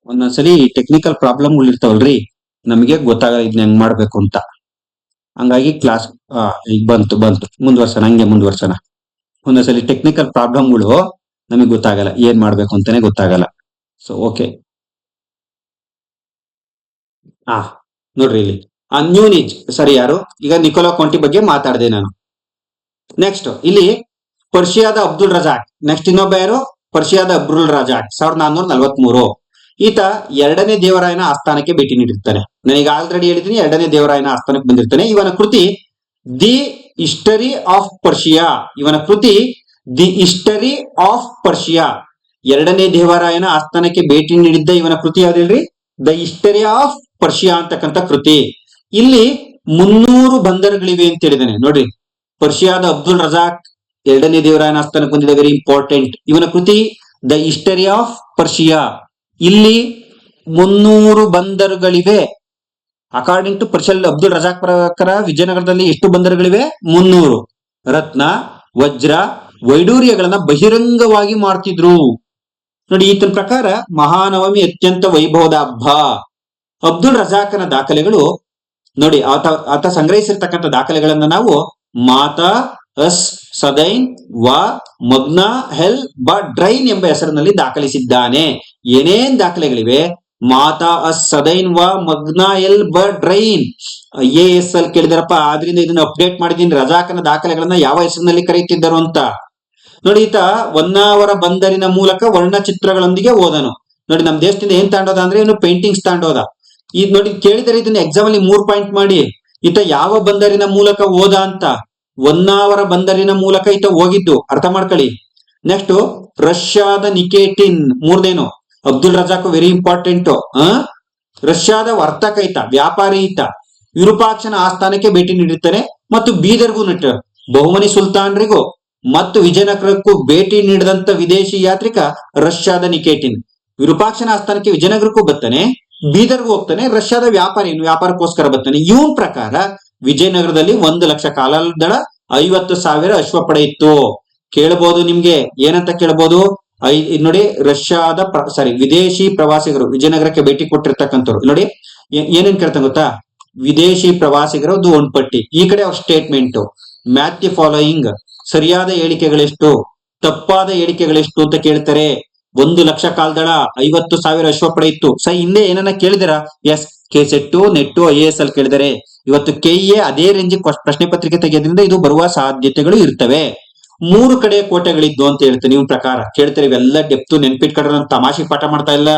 ಒಂದೊಂದ್ಸಲಿ ಟೆಕ್ನಿಕಲ್ ಪ್ರಾಬ್ಲಮ್ಗಳು ಇರ್ತಾವಲ್ರಿ, ನಮಗೆ ಗೊತ್ತಾಗಲ್ಲ ಇದನ್ನ ಹೆಂಗ್ ಮಾಡ್ಬೇಕು ಅಂತ. ಹಂಗಾಗಿ ಕ್ಲಾಸ್ ಈಗ ಬಂತು ಮುಂದುವರ್ಸೋಣ. ಒಂದೊಂದ್ಸಲಿ ಟೆಕ್ನಿಕಲ್ ಪ್ರಾಬ್ಲಮ್ಗಳು ನಮಗೆ ಗೊತ್ತಾಗಲ್ಲ, ಏನ್ ಮಾಡ್ಬೇಕು ಅಂತಾನೆ ಗೊತ್ತಾಗಲ್ಲ. ಸೊ ಓಕೆ, ನೋಡ್ರಿ ಇಲ್ಲಿ ನ್ಯೂನಿಜ್ ಸರಿ ಯಾರು? ಈಗ ನಿಕೊಲೋ ಕಾಂಟಿ ಬಗ್ಗೆ ಮಾತಾಡಿದೆ ನಾನು. ನೆಕ್ಸ್ಟ್ ಇಲ್ಲಿ ಪರ್ಷಿಯಾದ ಅಬ್ದುಲ್ ರಜಾಕ್. ನೆಕ್ಸ್ಟ್ ಇನ್ನೊಬ್ಬ ಯಾರು? ಪರ್ಷಿಯಾದ ಅಬ್ದುಲ್ ರಜಾಕ್ 1443. ಈತ 2ನೇ ದೇವರಾಯನ ಆಸ್ಥಾನಕ್ಕೆ ಭೇಟಿ ನೀಡಿರ್ತಾನೆ. ನನಗೆ ಆಲ್ರೆಡಿ ಹೇಳಿದ್ದೀನಿ, 2ನೇ ದೇವರಾಯನ ಆಸ್ಥಾನಕ್ಕೆ ಬಂದಿರ್ತಾನೆ. ಇವನ ಕೃತಿ the history of Persia. The history of Persia. 2ನೇ ದೇವರಾಯನ ಆಸ್ಥಾನಕ್ಕೆ ಭೇಟಿ ನೀಡಿದ್ದ ಇವನ ಕೃತಿ ಯಾವ್ದು ಹೇಳ್ರಿ? ದ ಹಿಸ್ಟರಿ ಆಫ್ ಪರ್ಷಿಯಾ ಅಂತಕ್ಕಂಥ ಕೃತಿ. ಇಲ್ಲಿ 300 ಬಂದರುಗಳಿವೆ ಅಂತ ಹೇಳಿದಾನೆ ನೋಡ್ರಿ. ಪರ್ಷಿಯಾದ ಅಬ್ದುಲ್ ರಜಾಕ್ 2ನೇ ದೇವರಾಯನ ಆಸ್ಥಾನಕ್ಕೆ ಬಂದಿದ್ದ, ವೆರಿ ಇಂಪಾರ್ಟೆಂಟ್. ಇವನ ಕೃತಿ ದ ಹಿಸ್ಟರಿ ಆಫ್ ಪರ್ಷಿಯಾ. ಇಲ್ಲಿ 300 ಬಂದರುಗಳಿವೆ. ಅಕಾರ್ಡಿಂಗ್ ಟು ಪರ್ಷಿಯಲ್ ಅಬ್ದುಲ್ ರಜಾಕ್ ಪ್ರಕಾರ ವಿಜಯನಗರದಲ್ಲಿ ಎಷ್ಟು ಬಂದರುಗಳಿವೆ? 300. ರತ್ನ, ವಜ್ರ, ವೈಡೂರ್ಯಗಳನ್ನ ಬಹಿರಂಗವಾಗಿ ಮಾಡ್ತಿದ್ರು ನೋಡಿ. ಈತನ ಪ್ರಕಾರ ಮಹಾನವಮಿ ಅತ್ಯಂತ ವೈಭವದ ಹಬ್ಬ. ಅಬ್ದುಲ್ ರಜಾಕನ ದಾಖಲೆಗಳು ನೋಡಿ, ಆತ ಸಂಗ್ರಹಿಸಿರ್ತಕ್ಕಂಥ ದಾಖಲೆಗಳನ್ನ ನಾವು ಮಾತಾ ಅಸ್ ಸದೈನ್ ವ ಮಗ್ನಾ ಹೆಲ್ ಬ ಡ್ರೈನ್ ಎಂಬ ಹೆಸರಿನಲ್ಲಿ ದಾಖಲಿಸಿದ್ದಾನೆ. ಏನೇನ್ ದಾಖಲೆಗಳಿವೆ? ಮಾತಾ ಅಸ್ ಸದೈನ್ ವ ಮಗ್ನಾ ಎಲ್ ಬ ಡ್ರೈನ್. IAS ಅಲ್ಲಿ ಕೇಳಿದಾರಪ್ಪ, ಆದ್ರಿಂದ ಇದನ್ನ ಅಪ್ಡೇಟ್ ಮಾಡಿದೀನಿ. ರಜಾಕನ ದಾಖಲೆಗಳನ್ನ ಯಾವ ಹೆಸರಿನಲ್ಲಿ ಕರೀತಿದ್ದರು ಅಂತ ನೋಡಿ. ಈತ ಹೊನ್ನಾವರ ಬಂದರಿನ ಮೂಲಕ ವರ್ಣಚಿತ್ರಗಳೊಂದಿಗೆ ಓದನು ನೋಡಿ. ನಮ್ ದೇಶದಿಂದ ಏನ್ ತಾಂಡೋದ ಅಂದ್ರೆ ಇವನು ಪೇಂಟಿಂಗ್ಸ್ ತಾಂಡೋದ. ಈಗ ನೋಡಿ ಕೇಳಿದರೆ ಇದನ್ನ ಎಕ್ಸಾಮ್ ಅಲ್ಲಿ 3 ಪಾಯಿಂಟ್ ಮಾಡಿ. ಈತ ಯಾವ ಬಂದರಿನ ಮೂಲಕ ಓದ ಅಂತ? ಹೊನ್ನಾವರ ಬಂದರಿನ ಮೂಲಕ ಈತ ಹೋಗಿದ್ದು, ಅರ್ಥ ಮಾಡ್ಕೊಳ್ಳಿ. ನೆಕ್ಸ್ಟ್ ರಷ್ಯಾದ ನಿಕೇಟಿನ್. 3ನೇನು ಅಬ್ದುಲ್ ರಜಾಕ್, ವೆರಿ ಇಂಪಾರ್ಟೆಂಟ್. ರಷ್ಯಾದ ವರ್ತಕ ಈತ, ವ್ಯಾಪಾರಿ ಈತ. ವಿರೂಪಾಕ್ಷನ ಆಸ್ಥಾನಕ್ಕೆ ಭೇಟಿ ನೀಡಿರ್ತಾನೆ ಮತ್ತು ಬೀದರ್ಗೂ ಬಹುಮನಿ ಸುಲ್ತಾನ್ರಿಗೂ ಮತ್ತು ವಿಜಯನಗರಕ್ಕೂ ಭೇಟಿ ನೀಡಿದಂತ ವಿದೇಶಿ ಯಾತ್ರಿಕ ರಷ್ಯಾದ ನಿಕೇಟಿನ್. ವಿರೂಪಾಕ್ಷನ ಆಸ್ಥಾನಕ್ಕೆ ವಿಜಯನಗರಕ್ಕೂ ಬರ್ತಾನೆ, ಬೀದರ್ಗೂ ಹೋಗ್ತಾನೆ. ರಷ್ಯಾದ ವ್ಯಾಪಾರಕ್ಕೋಸ್ಕರ ಬರ್ತಾನೆ. ಇವನ್ ಪ್ರಕಾರ ವಿಜಯನಗರದಲ್ಲಿ 1,00,000 ಕಾಲಾಳದಳ 50,000 ಅಶ್ವಪಡೆ ಇತ್ತು. ಕೇಳಬಹುದು ನಿಮ್ಗೆ ಏನಂತ ಕೇಳಬಹುದು, ನೋಡಿ ರಷ್ಯಾದ ವಿದೇಶಿ ಪ್ರವಾಸಿಗರು ವಿಜಯನಗರಕ್ಕೆ ಭೇಟಿ ಕೊಟ್ಟಿರ್ತಕ್ಕಂಥವ್ರು ನೋಡಿ ಏನೇನ್ ಕೇಳ್ತಾನೆ ಗೊತ್ತಾ, ವಿದೇಶಿ ಪ್ರವಾಸಿಗರದು ಒಂದು ಪಟ್ಟಿ, ಈ ಕಡೆ ಅವ್ರ ಸ್ಟೇಟ್ಮೆಂಟ್, ಮ್ಯಾಚ್ ದಿ ಫಾಲೋಯಿಂಗ್, ಸರಿಯಾದ ಹೇಳಿಕೆಗಳೆಷ್ಟು, ತಪ್ಪಾದ ಹೇಳಿಕೆಗಳೆಷ್ಟು ಅಂತ ಕೇಳ್ತಾರೆ. 1,00,000 ಕಾಲ್ದಳ 50,000 ಅಶ್ವಪಡೆ ಇತ್ತು. ಹಿಂದೆ ಏನನ್ನ ಕೇಳಿದಾರ? ಎಸ್, ಕೆಸೆಟ್ ನೆಟ್ಟು IAS ಅಲ್ಲಿ ಕೇಳಿದರೆ. ಇವತ್ತು KEA ಅದೇ ರೇಂಜ್ ಪ್ರಶ್ನೆ ಪತ್ರಿಕೆ ತೆಗೆಯೋದ್ರಿಂದ ಇದು ಬರುವ ಸಾಧ್ಯತೆಗಳು ಇರ್ತವೆ. 3 ಕಡೆ ಕೋಟೆಗಳಿದ್ದು ಅಂತ ಹೇಳ್ತೇನೆ ನಿಮ್ಮ ಪ್ರಕಾರ ಕೇಳ್ತಾರೆ. ಇವೆಲ್ಲ ಡೆಪ್ತು ನೆನ್ಪಿಟ್ಕೊಂಡ್ರೆ ನಾನು ತಮಾಷೆ ಪಾಠ ಮಾಡ್ತಾ ಇಲ್ಲ.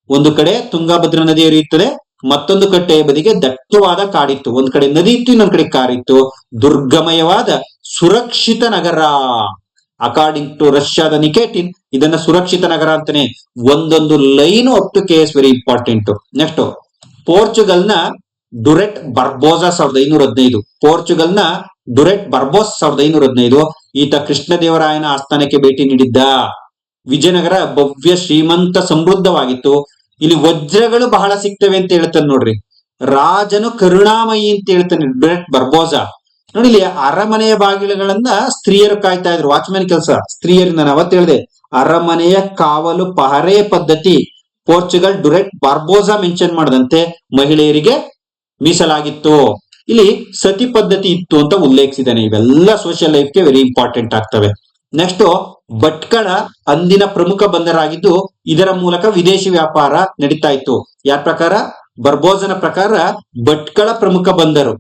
ಒಂದು ಕಡೆ ತುಂಗಾಭದ್ರಾ ನದಿ ಹರಿಯುತ್ತದೆ, ಮತ್ತೊಂದು ಕಟ್ಟೆಯ ಬದಿಗೆ ದಟ್ಟವಾದ ಕಾಡಿತ್ತು. ಒಂದ್ ಕಡೆ ನದಿ ಇತ್ತು, ಇನ್ನೊಂದ್ ಕಡೆ ಕಾಡಿತ್ತು. ದುರ್ಗಮಯವಾದ ಸುರಕ್ಷಿತ ನಗರ. ಅಕಾರ್ಡಿಂಗ್ ಟು ರಷ್ಯಾದ ನಿಕೇಟಿನ್ ಇದನ್ನ ಸುರಕ್ಷಿತ ನಗರ ಅಂತಾನೆ. ಒಂದೊಂದು line up to KS very important. Next, ಪೋರ್ಚುಗಲ್ನ ಡುರೆಟ್ ಬರ್ಬೋಸಾ 1515. ಪೋರ್ಚುಗಲ್ನ ಡುರೆಟ್ ಬರ್ಬೋಸ್ 1515 ಈತ ಕೃಷ್ಣದೇವರಾಯನ ಆಸ್ಥಾನಕ್ಕೆ ಭೇಟಿ ನೀಡಿದ್ದ. ವಿಜಯನಗರ ಭವ್ಯ ಶ್ರೀಮಂತ ಸಮೃದ್ಧವಾಗಿತ್ತು. ಇಲ್ಲಿ ವಜ್ರಗಳು ಬಹಳ ಸಿಗ್ತವೆ ಅಂತ ಹೇಳ್ತಾನೆ ನೋಡ್ರಿ. ರಾಜನು ಕರುಣಾಮಯಿ ಅಂತ ಹೇಳ್ತಾನೆ ಡುರೆಟ್ ಬರ್ಬೋಸಾ. ನೋಡಿ, ಇಲ್ಲಿ ಅರಮನೆಯ ಬಾಗಿಲುಗಳನ್ನ ಸ್ತ್ರೀಯರು ಕಾಯ್ತಾ ಇದ್ರು, ವಾಚ್ಮ್ಯಾನ್ ಕೆಲಸ ಸ್ತ್ರೀಯರು. ನಾನು ಅವತ್ತು ಹೇಳಿದೆ, ಅರಮನೆಯ ಕಾವಲು ಪಹರೆ ಪದ್ಧತಿ ಪೋರ್ಚುಗಲ್ ಡುರೆಟ್ ಬಾರ್ಬೋಸಾ ಮೆನ್ಷನ್ ಮಾಡದಂತೆ ಮಹಿಳೆಯರಿಗೆ ಮೀಸಲಾಗಿತ್ತು. ಇಲ್ಲಿ ಸತಿ ಪದ್ಧತಿ ಇತ್ತು ಅಂತ ಉಲ್ಲೇಖಿಸಿದ್ದಾನೆ. ಇವೆಲ್ಲ ಸೋಷಿಯಲ್ ಲೈಫ್ಗೆ ವೆರಿ ಇಂಪಾರ್ಟೆಂಟ್ ಆಗ್ತವೆ. ನೆಕ್ಸ್ಟ್, ಭಟ್ಕಳ ಅಂದಿನ ಪ್ರಮುಖ ಬಂದರಾಗಿದ್ದು ಇದರ ಮೂಲಕ ವಿದೇಶಿ ವ್ಯಾಪಾರ ನಡೀತಾ ಇತ್ತು. ಯಾರ ಪ್ರಕಾರ? ಬರ್ಬೋಸನ ಪ್ರಕಾರ ಭಟ್ಕಳ ಪ್ರಮುಖ ಬಂದರು.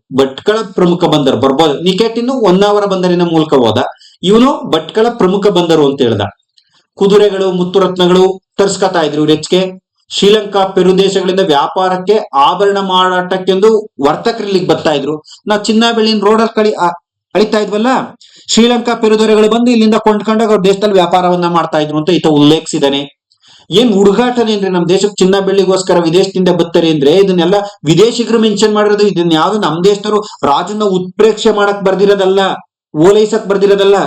ಬರ್ಬೋಸ್ ನಿಕೇಟಿನ್ ಹೊನ್ನಾವರ ಬಂದರಿನ ಮೂಲಕ ಹೋದ, ಇವನು ಭಟ್ಕಳ ಪ್ರಮುಖ ಬಂದರು ಅಂತ ಹೇಳ್ದ. ಕುದುರೆಗಳು ಮುತ್ತುರತ್ನಗಳು ತರ್ಸ್ಕೊತಾ ಇದ್ರು ಹೆಚ್ಚಿಗೆ. ಶ್ರೀಲಂಕಾ ಪೆರು ದೇಶಗಳಿಂದ ವ್ಯಾಪಾರಕ್ಕೆ ಆಭರಣ ಮಾರಾಟಕ್ಕೆಂದು ವರ್ತಕರು ಇಲ್ಲಿಗೆ ಬರ್ತಾ ಇದ್ರು. ನಾವು ಚಿನ್ನ ಬೆಳ್ಳಿನ ರೋಡಲ್ಲಿ ಅಳಿತಾ ಇದ್ವಲ್ಲ, ಶ್ರೀಲಂಕಾ ಪೆರು ದೊರೆಗಳು ಬಂದು ಇಲ್ಲಿಂದ ಕೊಂಡ್ಕೊಂಡಾಗ ಅವ್ರ ದೇಶದಲ್ಲಿ ವ್ಯಾಪಾರವನ್ನ ಮಾಡ್ತಾ ಇದ್ರು ಅಂತ ಈತ ಉಲ್ಲೇಖಿಸಿದಾನೆ. ಏನ್ ಹುಡುಗಾಟನೇನ್ರಿ, ನಮ್ ದೇಶಕ್ಕೆ ಚಿನ್ನ ಬೆಳ್ಳಿಗೋಸ್ಕರ ವಿದೇಶದಿಂದ ಬರ್ತಾರೆ ಅಂದ್ರೆ ಇದನ್ನೆಲ್ಲ ವಿದೇಶಿಗರು ಮೆನ್ಷನ್ ಮಾಡಿರೋದು. ಇದನ್ನ ಯಾವ್ದು ನಮ್ ದೇಶದವರು ರಾಜನ ಉತ್ಪ್ರೇಕ್ಷೆ ಮಾಡಕ್ ಬರ್ದಿರೋದಲ್ಲ, ಓಲೈಸಕ್ ಬರ್ದಿರೋದಲ್ಲ.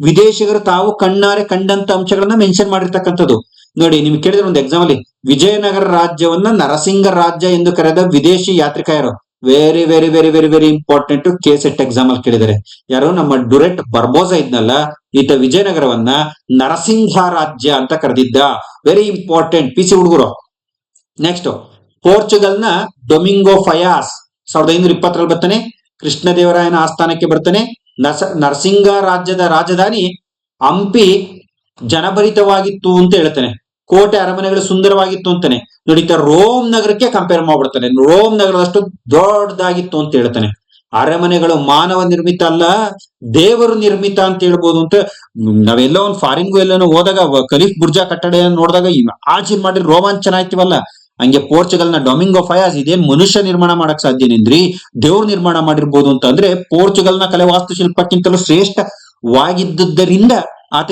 ವಿದೇಶಿಗರು ತಾವು ಕಣ್ಣಾರೆ ಕಂಡಂತ ಅಂಶಗಳನ್ನ ಮೆನ್ಷನ್ ಮಾಡಿರ್ತಕ್ಕಂಥದ್ದು. ನೋಡಿ, ನಿಮ್ಗೆ ಕೇಳಿದ್ರೆ ಒಂದು ಎಕ್ಸಾಂಪಲ್, ವಿಜಯನಗರ ರಾಜ್ಯವನ್ನ ನರಸಿಂಗ ರಾಜ್ಯ ಎಂದು ಕರೆದ ವಿದೇಶಿ ಯಾತ್ರಿಕ ಯಾರು? Very very very very very important. KSET exam ಅಲ್ಲಿ ಕೇಳಿದರೆ ಯಾರು? ನಮ್ಮ ಡುರೆಟ್ ಬರ್ಬೋಸಾ ಇದ್ನಲ್ಲ, ಈತ ವಿಜಯನಗರವನ್ನ ನರಸಿಂಹ ರಾಜ್ಯ ಅಂತ ಕರೆದಿದ್ದ. ವೆರಿ ಇಂಪಾರ್ಟೆಂಟ್ PC ಹುಡುಗರು. ನೆಕ್ಸ್ಟ್, ಪೋರ್ಚುಗಲ್ನ ಡೊಮಿಂಗೋ ಫಯಾಸ್ 1520 ಬರ್ತಾನೆ. ಕೃಷ್ಣದೇವರಾಯನ ಆಸ್ಥಾನಕ್ಕೆ ಬರ್ತಾನೆ. ನರಸಿಂಗ ರಾಜ್ಯದ ರಾಜಧಾನಿ ಹಂಪಿ ಜನಭರಿತವಾಗಿತ್ತು ಅಂತ ಹೇಳ್ತಾನೆ. ಕೋಟೆ ಅರಮನೆಗಳು ಸುಂದರವಾಗಿತ್ತು ಅಂತಾನೆ. ನೋಡಿ, ರೋಮ್ ನಗರಕ್ಕೆ ಕಂಪೇರ್ ಮಾಡ್ಬಿಡ್ತಾನೆ. ರೋಮ್ ನಗರದಷ್ಟು ದೊಡ್ಡದಾಗಿತ್ತು ಅಂತ ಹೇಳ್ತಾನೆ. ಅರಮನೆಗಳು ಮಾನವ ನಿರ್ಮಿತ ಅಲ್ಲ, ದೇವರು ನಿರ್ಮಿತ ಅಂತ ಹೇಳ್ಬೋದು ಅಂತ. ನಾವೆಲ್ಲ ಒಂದು ಫಾರಿನ್ಗೂ ಎಲ್ಲಾನು ಹೋದಾಗ ಖಲೀಫ್ ಬುರ್ಜಾ ಕಟ್ಟಡ ನೋಡಿದಾಗ ಆಚೀರ್ ಮಾಡಿ ರೋಮಾಂಚನ ಆಯ್ತಿವಲ್ಲ, ಹಂಗೆ ಪೋರ್ಚುಗಲ್ನ ಡೊಮಿಂಗೋ ಫಯಾಸ್ ಇದೇನ್ ಮನುಷ್ಯ ನಿರ್ಮಾಣ ಮಾಡಕ್ ಸಾಧ್ಯನೇನ್ರಿ, ದೇವ್ರು ನಿರ್ಮಾಣ ಮಾಡಿರ್ಬೋದು ಅಂತ. ಅಂದ್ರೆ ಪೋರ್ಚುಗಲ್ನ ಕಲೆ ವಾಸ್ತುಶಿಲ್ಪಕ್ಕಿಂತಲೂ ಶ್ರೇಷ್ಠವಾಗಿದ್ದರಿಂದ ಆತ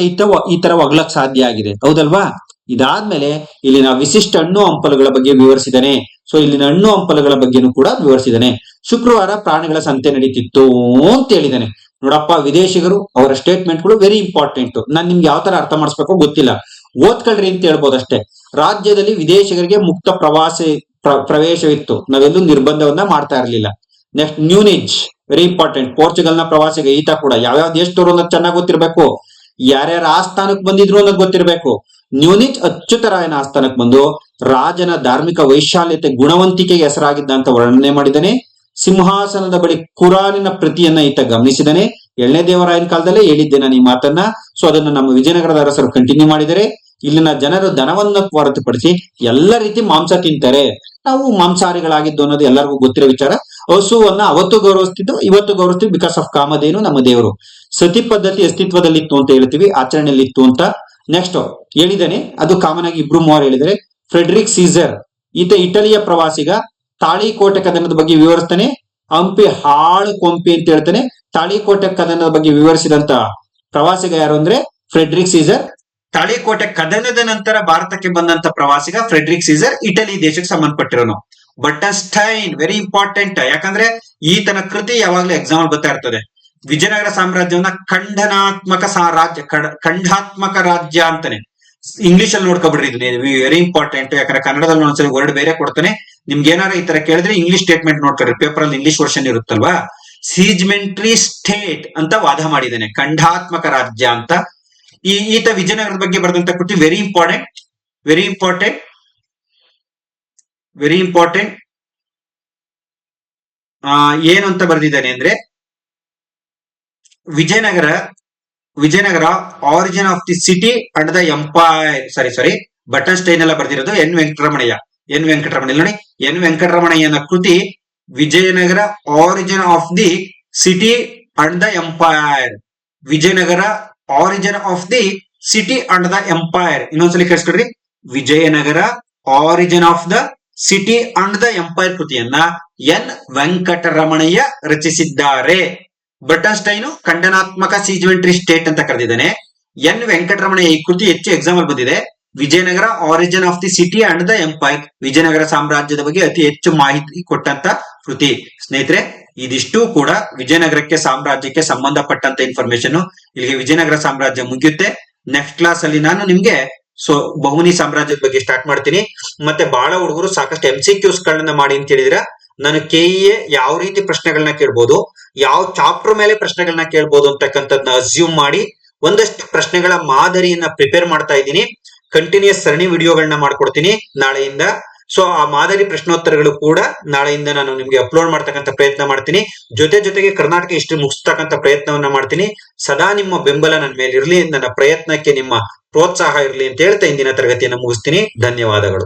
ಈ ತರ ಒಗ್ಲಕ್ ಸಾಧ್ಯ ಆಗಿದೆ, ಹೌದಲ್ವಾ? ಇದಾದ್ಮೇಲೆ ಇಲ್ಲಿನ ವಿಶಿಷ್ಟ ಹಣ್ಣು ಹಂಪಲುಗಳ ಬಗ್ಗೆ ವಿವರಿಸಿದಾನೆ. ಸೊ ಇಲ್ಲಿನ ಹಣ್ಣು ಹಂಪಲುಗಳ ಬಗ್ಗೆನೂ ಕೂಡ ವಿವರಿಸಿದಾನೆ. ಶುಕ್ರವಾರ ಪ್ರಾಣಿಗಳ ಸಂತೆ ನಡೀತಿತ್ತು ಅಂತ ಹೇಳಿದಾನೆ. ನೋಡಪ್ಪ, ವಿದೇಶಿಗರು ಅವರ ಸ್ಟೇಟ್ಮೆಂಟ್ಗಳು ವೆರಿ ಇಂಪಾರ್ಟೆಂಟ್. ನಾನ್ ನಿಮ್ಗೆ ಯಾವ ತರ ಅರ್ಥ ಮಾಡಿಸ್ಬೇಕೋ ಗೊತ್ತಿಲ್ಲ, ಓದ್ಕೊಳ್ರಿ ಅಂತ ಹೇಳ್ಬೋದಷ್ಟೇ. ರಾಜ್ಯದಲ್ಲಿ ವಿದೇಶಿಗರಿಗೆ ಮುಕ್ತ ಪ್ರವೇಶವಿತ್ತು. ನಾವೆಲ್ಲೂ ನಿರ್ಬಂಧವನ್ನ ಮಾಡ್ತಾ ಇರ್ಲಿಲ್ಲ. Next, Nuniz very important. ಪೋರ್ಚುಗಲ್ನ ಪ್ರವಾಸಿಗ ಈತ ಕೂಡ ಯಾವ್ಯಾವ ದೇಶದವರು ಅನ್ನೋದು ಚೆನ್ನಾಗಿ ಗೊತ್ತಿರ್ಬೇಕು. ಯಾರ್ಯಾರ ಆಸ್ಥಾನಕ್ಕೆ ಬಂದಿದ್ರು ಅನ್ನೋದು ಗೊತ್ತಿರ್ಬೇಕು. ನ್ಯೂನಿಜ್ ಅಚ್ಯುತರಾಯನ ಆಸ್ಥಾನಕ್ಕೆ ಬಂದು ರಾಜನ ಧಾರ್ಮಿಕ ವೈಶಾಲ್ಯತೆ ಗುಣವಂತಿಕೆಗೆ ಹೆಸರಾಗಿದ್ದ ಅಂತ ವರ್ಣನೆ ಮಾಡಿದ್ದಾನೆ. ಸಿಂಹಾಸನದ ಬಳಿ ಕುರಾನಿನ ಪ್ರತಿಯನ್ನ ಈತ ಗಮನಿಸಿದಾನೆ. 7ನೇ ದೇವರಾಯನ ಕಾಲದಲ್ಲೇ ಹೇಳಿದ್ದೆ ನಾನು ಈ ಮಾತನ್ನ. ಸೊ ಅದನ್ನ ನಮ್ಮ ವಿಜಯನಗರದ ಅರಸರು ಕಂಟಿನ್ಯೂ ಮಾಡಿದರೆ. ಇಲ್ಲಿನ ಜನರು ದನವನ್ನು ಹೊರತುಪಡಿಸಿ ಎಲ್ಲ ರೀತಿ ಮಾಂಸ ತಿಂತಾರೆ. ನಾವು ಮಾಂಸಾಹಾರಿಗಳಾಗಿದ್ದು ಅನ್ನೋದು ಎಲ್ಲರಿಗೂ ಗೊತ್ತಿರೋ ವಿಚಾರ. ಹಸುವನ್ನ ಅವತ್ತು ಗೌರವಿಸ್ತಿದ್ದು, ಇವತ್ತು ಗೌರವಿಸ್ತೀವಿ ಬಿಕಾಸ್ ಆಫ್ ಕಾಮಧೇನು ನಮ್ಮ ದೇವರು. ಸತಿ ಪದ್ಧತಿ ಅಸ್ತಿತ್ವದಲ್ಲಿತ್ತು ಅಂತ ಹೇಳ್ತೀವಿ, ಆಚರಣೆಯಲ್ಲಿ ಇತ್ತು ಅಂತ. ನೆಕ್ಸ್ಟ್ ಹೇಳಿದಾನೆ, ಅದು ಕಾಮನ್ ಆಗಿ 2-3 ಹೇಳಿದರೆ. ಫ್ರೆಡ್ರಿಕ್ ಸೀಸರ್ ಈತ ಇಟಲಿಯ ಪ್ರವಾಸಿಗ. ತಾಳಿಕೋಟೆ ಕದನದ ಬಗ್ಗೆ ವಿವರಿಸ್ತಾನೆ. ಹಂಪಿ ಹಾಳು ಕೊಂಪಿ ಅಂತ ಹೇಳ್ತಾನೆ. ತಾಳಿಕೋಟೆ ಕದನದ ಬಗ್ಗೆ ವಿವರಿಸಿದಂತ ಪ್ರವಾಸಿಗ ಯಾರು ಅಂದ್ರೆ ಫ್ರೆಡ್ರಿಕ್ ಸೀಸರ್. ತಾಳಿಕೋಟೆ ಕದನದ ನಂತರ ಭಾರತಕ್ಕೆ ಬಂದಂತ ಪ್ರವಾಸಿಗ ಫ್ರೆಡ್ರಿಕ್ ಸೀಸರ್, ಇಟಲಿ ದೇಶಕ್ಕೆ ಸಂಬಂಧಪಟ್ಟಿರೋನು. ಬಟನ್ಸ್ಟೈನ್ ವೆರಿ ಇಂಪಾರ್ಟೆಂಟ್, ಯಾಕಂದ್ರೆ ಈತನ ಕೃತಿ ಯಾವಾಗ್ಲೂ ಎಕ್ಸಾಮ್ ಅಲ್ಲಿ ಬರ್ತಾ ಇರ್ತದೆ. ವಿಜಯನಗರ ಸಾಮ್ರಾಜ್ಯವನ್ನ ಖಂಡಾತ್ಮಕ ರಾಜ್ಯ ಅಂತಾನೆ. ಇಂಗ್ಲಿಷ್ ಅಲ್ಲಿ ನೋಡ್ಕೊಬಿಡ್ರಿ, ಇದು ವೆರಿ ಇಂಪಾರ್ಟೆಂಟ್. ಯಾಕಂದ್ರೆ ಕನ್ನಡದಲ್ಲಿ ಒಂದ್ಸರಿ ವರ್ಡ್ ಬೇರೆ ಕೊಡ್ತಾನೆ. ನಿಮ್ಗೆ ಏನಾರ ಈ ತರ ಕೇಳಿದ್ರೆ ಇಂಗ್ಲಿಷ್ ಸ್ಟೇಟ್ಮೆಂಟ್ ನೋಡ್ಕೊಡ್ರಿ. ಪೇಪರ್ ಅಲ್ಲಿ ಇಂಗ್ಲಿಷ್ ವರ್ಷನ್ ಇರುತ್ತಲ್ವಾ, ಸೀಜ್ಮೆಂಟ್ರಿ ಸ್ಟೇಟ್ ಅಂತ ವಾದ ಮಾಡಿದ್ದಾನೆ, ಖಂಡಾತ್ಮಕ ರಾಜ್ಯ ಅಂತ. ಈತ ವಿಜಯನಗರದ ಬಗ್ಗೆ ಬರೆದಂತ ಕೃತಿ very important, very important, very important. ಏನು ಅಂತ ಬರೆದಿದ್ದಾನೆ ಅಂದ್ರೆ, Vijayanagara origin of the city and the empire. Sorry Burton Stein ಎಲ್ಲ ಬರ್ದಿರೋದು ಎನ್ ವೆಂಕಟರಮಣಯ್ಯ ನೋಡಿ. ಎನ್ ವೆಂಕಟರಮಣಯ್ಯನ ಕೃತಿ Vijayanagara origin of the city and the empire. Vijayanagara origin of the city and the empire. ಇನ್ನೊಂದ್ಸಲಿ ಕೇಳಿಸ್ಕೊಡ್ರಿ, Vijayanagara origin of the city and the empire ಕೃತಿಯನ್ನ N Venkataramanayya ರಚಿಸಿದ್ದಾರೆ. Burton Stein ಖಂಡನಾತ್ಮಕ ಸೀಜ್ಮೆಂಟ್ರಿ ಸ್ಟೇಟ್ ಅಂತ ಕರೆದಿದ್ದಾನೆ. ಎನ್ ವೆಂಕಟರಮಣಯ್ಯ ಈ ಕೃತಿ ಹೆಚ್ಚು ಎಕ್ಸಾಂಪಲ್ ಬಂದಿದೆ. Vijayanagara origin of the city and the empire, Vijayanagara ಸಾಮ್ರಾಜ್ಯದ ಬಗ್ಗೆ ಅತಿ ಹೆಚ್ಚು ಮಾಹಿತಿ ಕೊಟ್ಟಂತ ಕೃತಿ. ಸ್ನೇಹಿತರೆ, ಇದಿಷ್ಟು ಕೂಡ ವಿಜಯನಗರಕ್ಕೆ ಸಾಮ್ರಾಜ್ಯಕ್ಕೆ ಸಂಬಂಧಪಟ್ಟಂತ ಇನ್ಫಾರ್ಮೇಶನ್. ಇಲ್ಲಿಗೆ ವಿಜಯನಗರ ಸಾಮ್ರಾಜ್ಯ ಮುಗಿಯುತ್ತೆ. ನೆಕ್ಸ್ಟ್ ಕ್ಲಾಸ್ ಅಲ್ಲಿ ನಾನು ನಿಮ್ಗೆ ಬಹುಮನಿ ಸಾಮ್ರಾಜ್ಯದ ಬಗ್ಗೆ ಸ್ಟಾರ್ಟ್ ಮಾಡ್ತೀನಿ. ಮತ್ತೆ ಬಹಳ ಹುಡುಗರು ಸಾಕಷ್ಟು MCQs ಗಳನ್ನ ಮಾಡಿ ಅಂತ ಹೇಳಿದ್ರ, ನಾನು KEA ಯಾವ ರೀತಿ ಪ್ರಶ್ನೆಗಳನ್ನ ಕೇಳ್ಬೋದು, ಯಾವ ಚಾಪ್ಟರ್ ಮೇಲೆ ಪ್ರಶ್ನೆಗಳನ್ನ ಕೇಳ್ಬೋದು ಅಂತಕ್ಕಂಥದ್ನ ಅಸ್ಯೂಮ್ ಮಾಡಿ ಒಂದಷ್ಟು ಪ್ರಶ್ನೆಗಳ ಮಾದರಿಯನ್ನ ಪ್ರಿಪೇರ್ ಮಾಡ್ತಾ ಇದ್ದೀನಿ. ಕಂಟಿನ್ಯೂಸ್ ಸರಣಿ ವಿಡಿಯೋಗಳನ್ನ ಮಾಡ್ಕೊಡ್ತೀನಿ ನಾಳೆಯಿಂದ. ಸೊ ಆ ಮಾದರಿ ಪ್ರಶ್ನೋತ್ತರಗಳು ಕೂಡ ನಾಳೆಯಿಂದ ನಾನು ನಿಮ್ಗೆ ಅಪ್ಲೋಡ್ ಮಾಡ್ತಕ್ಕಂಥ ಪ್ರಯತ್ನ ಮಾಡ್ತೀನಿ. ಜೊತೆಗೆ ಕರ್ನಾಟಕ ಹಿಸ್ಟರಿ ಮುಗಿಸ್ತಕ್ಕಂಥ ಪ್ರಯತ್ನವನ್ನ ಮಾಡ್ತೀನಿ. ಸದಾ ನಿಮ್ಮ ಬೆಂಬಲ ನನ್ನ ಮೇಲೆ ಇರಲಿ, ನನ್ನ ಪ್ರಯತ್ನಕ್ಕೆ ನಿಮ್ಮ ಪ್ರೋತ್ಸಾಹ ಇರಲಿ ಅಂತ ಹೇಳ್ತಾ ಇಂದಿನ ತರಗತಿಯನ್ನು ಮುಗಿಸ್ತೀನಿ. ಧನ್ಯವಾದಗಳು.